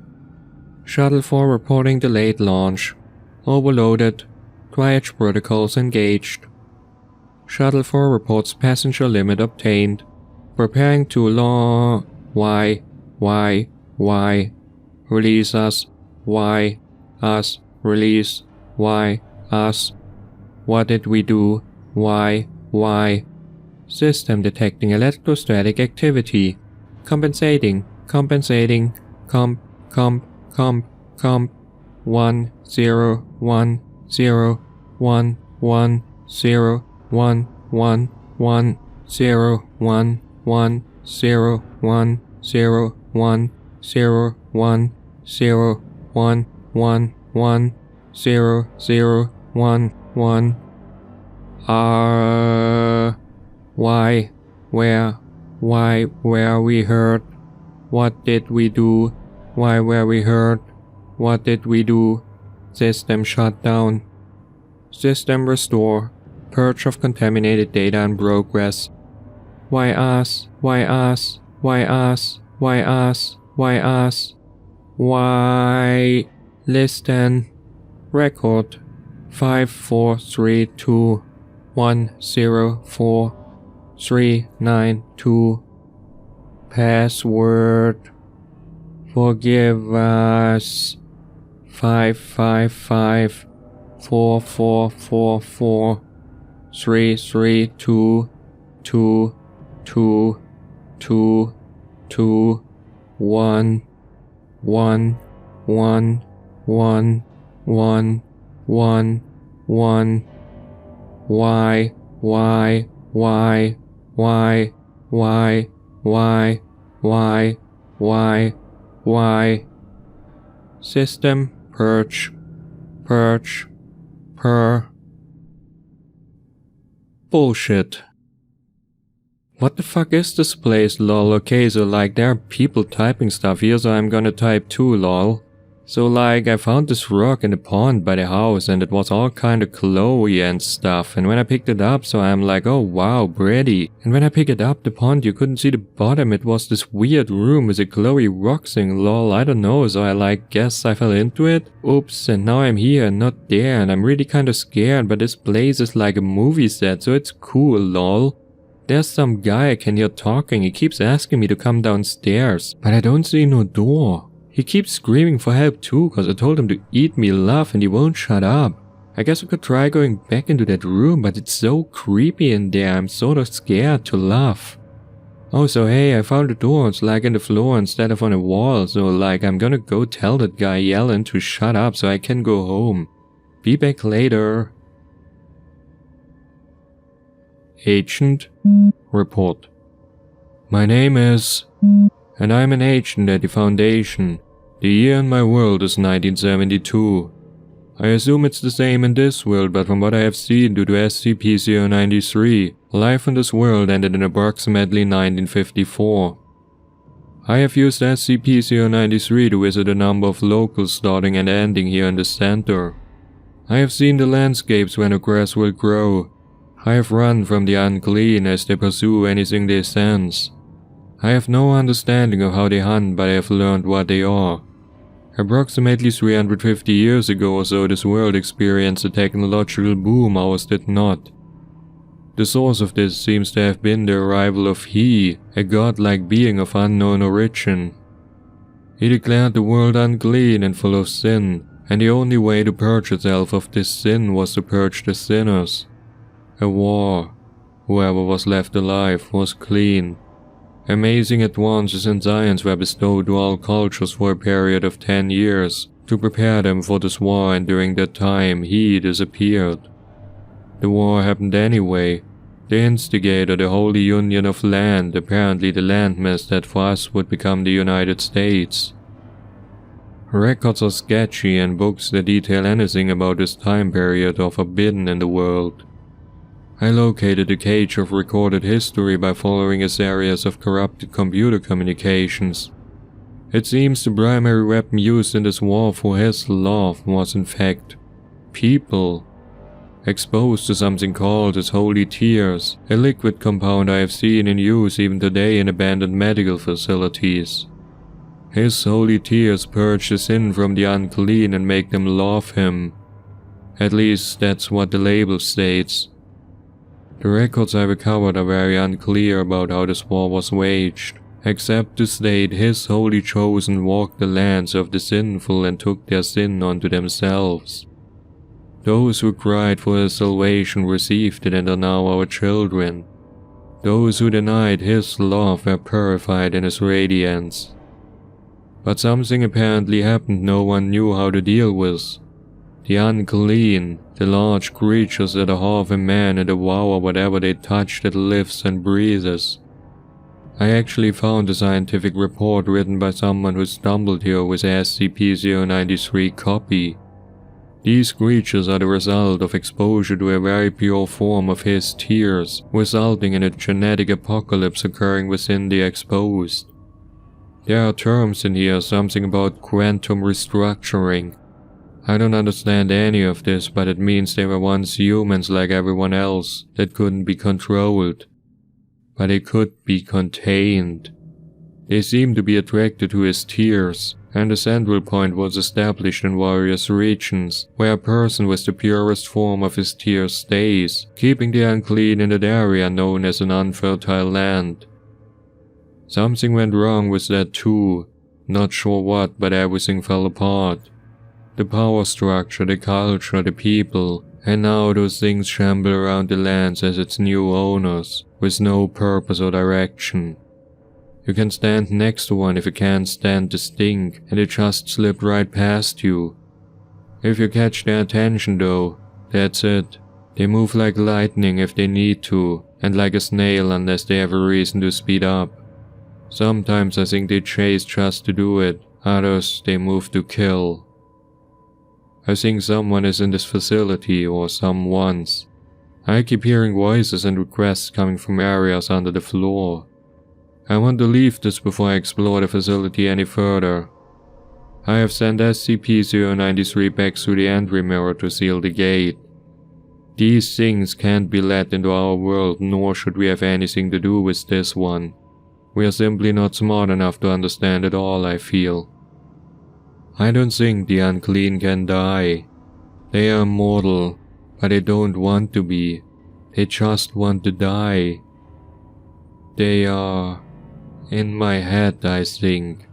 Shuttle 4 reporting delayed launch. Overloaded. Triage protocols engaged. Shuttle 4 reports passenger limit obtained. Preparing to launch. Why? Release us. Why? Us. Release. Why? Us. What did we do? Why? System detecting electrostatic activity. Compensating. 1 0 1 0 1 0 1 1 0 1 1 1 0 1 1 0 1 0 1 0 1 0 1 1 1 0 0 1 1 Why? Where? Why were we hurt? What did we do? Why were we hurt? What did we do? System shut down. System restore. Purge of contaminated data in progress. Why us? Why us? Why us? Why us? Why us? Why? Listen. Record 5432 104 392. Password. Forgive us. 555 4444 332 2 2 2 2 1 1 1 1 1 1 1. Why? System purge. Bullshit. What the fuck is this place, lol? Okay, so like there are people typing stuff here, so I'm gonna type too, lol. So like I found this rock in the pond by the house and it was all kinda glowy and stuff, and when I picked it up, so I'm like, oh wow, pretty. And when I picked it up, the pond, you couldn't see the bottom, it was this weird room with a glowy rock thing, lol, I don't know, so I like guess I fell into it. Oops, and now I'm here and not there, and I'm really kinda scared, but this place is like a movie set, so it's cool, lol. There's some guy I can hear talking, he keeps asking me to come downstairs, but I don't see no door. He keeps screaming for help too, cause I told him to eat me love and he won't shut up. I guess I could try going back into that room, but it's so creepy in there, I'm sort of scared to laugh. Oh, so hey, I found a door, it's like in the floor instead of on a wall, so like I'm gonna go tell that guy yelling to shut up so I can go home. Be back later. Agent. Report. My name is... and I'm an agent at the Foundation. The year in my world is 1972. I assume it's the same in this world, but from what I have seen due to SCP-093, life on this world ended in approximately 1954. I have used SCP-093 to visit a number of locals starting and ending here in the center. I have seen the landscapes when the grass will grow. I have run from the unclean as they pursue anything they sense. I have no understanding of how they hunt, but I have learned what they are. Approximately 350 years ago or so, this world experienced a technological boom ours did not. The source of this seems to have been the arrival of He, a godlike being of unknown origin. He declared the world unclean and full of sin, and the only way to purge itself of this sin was to purge the sinners. A war. Whoever was left alive was clean. Amazing advances in science were bestowed to all cultures for a period of 10 years to prepare them for this war, and during that time He disappeared. The war happened anyway. The instigator, the Holy Union of Land, apparently the landmass that for us would become the United States. Records are sketchy, and books that detail anything about this time period are forbidden in the world. I located a cage of recorded history by following a series of corrupted computer communications. It seems the primary weapon used in this war for his love was in fact people. Exposed to something called as holy tears, a liquid compound I have seen in use even today in abandoned medical facilities. His holy tears purge the sin from the unclean and make them love him. At least that's what the label states. The records I recovered are very unclear about how this war was waged, except to state his holy chosen walked the lands of the sinful and took their sin onto themselves. Those who cried for his salvation received it and are now our children. Those who denied his love were purified in his radiance. But something apparently happened no one knew how to deal with. The unclean, the large creatures that are half a man and devour whatever they touch that lives and breathes. I actually found a scientific report written by someone who stumbled here with SCP-093 copy. These creatures are the result of exposure to a very pure form of his tears, resulting in a genetic apocalypse occurring within the exposed. There are terms in here, something about quantum restructuring. I don't understand any of this, but it means they were once humans like everyone else that couldn't be controlled. But they could be contained. They seemed to be attracted to his tears, and a central point was established in various regions, where a person with the purest form of his tears stays, keeping the unclean in that area known as an unfertile land. Something went wrong with that too, not sure what, but everything fell apart. The power structure, the culture, the people, and now those things shamble around the lands as its new owners, with no purpose or direction. You can stand next to one if you can't stand the stink, and it just slipped right past you. If you catch their attention though, that's it. They move like lightning if they need to, and like a snail unless they have a reason to speed up. Sometimes I think they chase just to do it, others they move to kill. I think someone is in this facility, or someone's. I keep hearing voices and requests coming from areas under the floor. I want to leave this before I explore the facility any further. I have sent SCP-093 back through the entry mirror to seal the gate. These things can't be let into our world, nor should we have anything to do with this one. We are simply not smart enough to understand it all, I feel. I don't think the unclean can die. They are immortal, but they don't want to be. They just want to die. They are in my head, I think.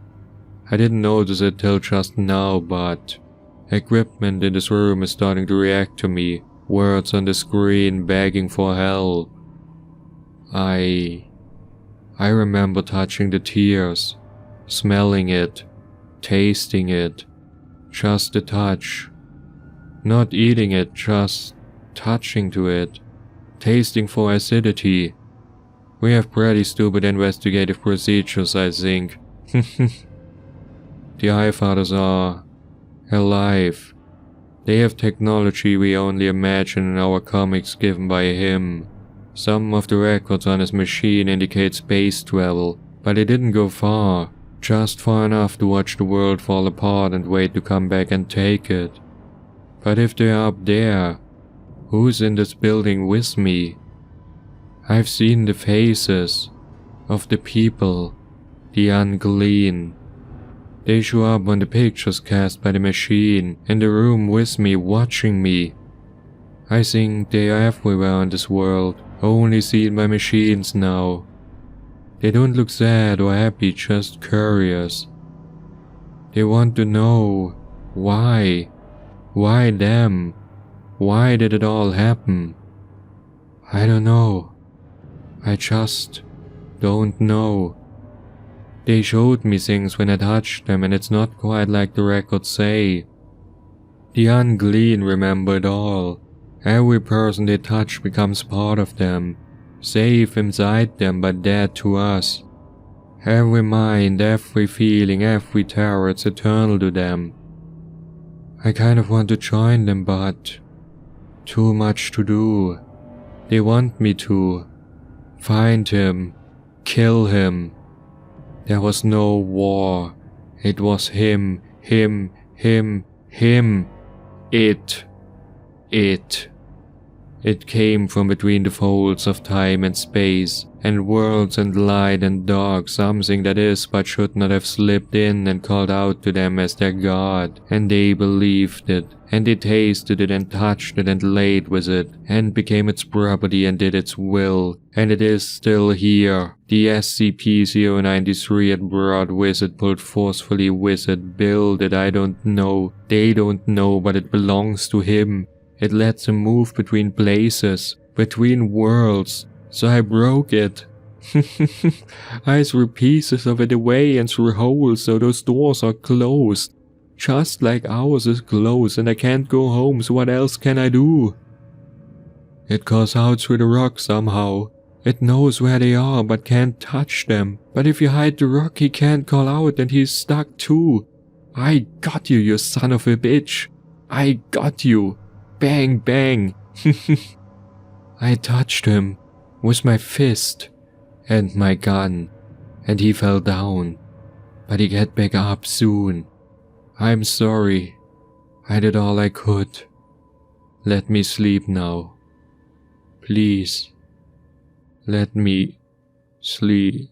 I didn't notice it till just now, but equipment in this room is starting to react to me. Words on the screen begging for help. I remember touching the tears, smelling it, tasting it, just a touch. Not eating it, just touching to it, tasting for acidity. We have pretty stupid investigative procedures, I think. The Highfathers are alive. They have technology we only imagine in our comics given by him. Some of the records on his machine indicate space travel, but it didn't go far, just far enough to watch the world fall apart and wait to come back and take it. But if they're up there, who's in this building with me? I've seen the faces of the people, the unclean. They show up on the pictures cast by the machine, in the room with me, watching me. I think they are everywhere in this world, only seen by machines now. They don't look sad or happy, just curious. They want to know why. Why them? Why did it all happen? I don't know. I just don't know. They showed me things when I touched them, and it's not quite like the records say. The unclean remember it all. Every person they touch becomes part of them, safe inside them but dead to us. Every mind, every feeling, every terror, it's eternal to them. I kind of want to join them, but too much to do. They want me to find him, kill him. There was no war. It was him. It came from between the folds of time and space, and worlds and light and dark, something that is but should not have slipped in and called out to them as their god, and they believed it, and they tasted it and touched it and laid with it, and became its property and did its will, and it is still here. The SCP-093 it brought with it, pulled forcefully with it, built it, I don't know, they don't know, but it belongs to him. It lets him move between places, between worlds, so I broke it. I threw pieces of it away and through holes so those doors are closed. Just like ours is closed and I can't go home, so what else can I do? It calls out through the rock somehow. It knows where they are but can't touch them. But if you hide the rock he can't call out and he's stuck too. I got you, you son of a bitch. I got you. Bang, bang. I touched him with my fist and my gun, and he fell down, but he get back up soon. I'm sorry. I did all I could. Let me sleep now. Please. Let me sleep.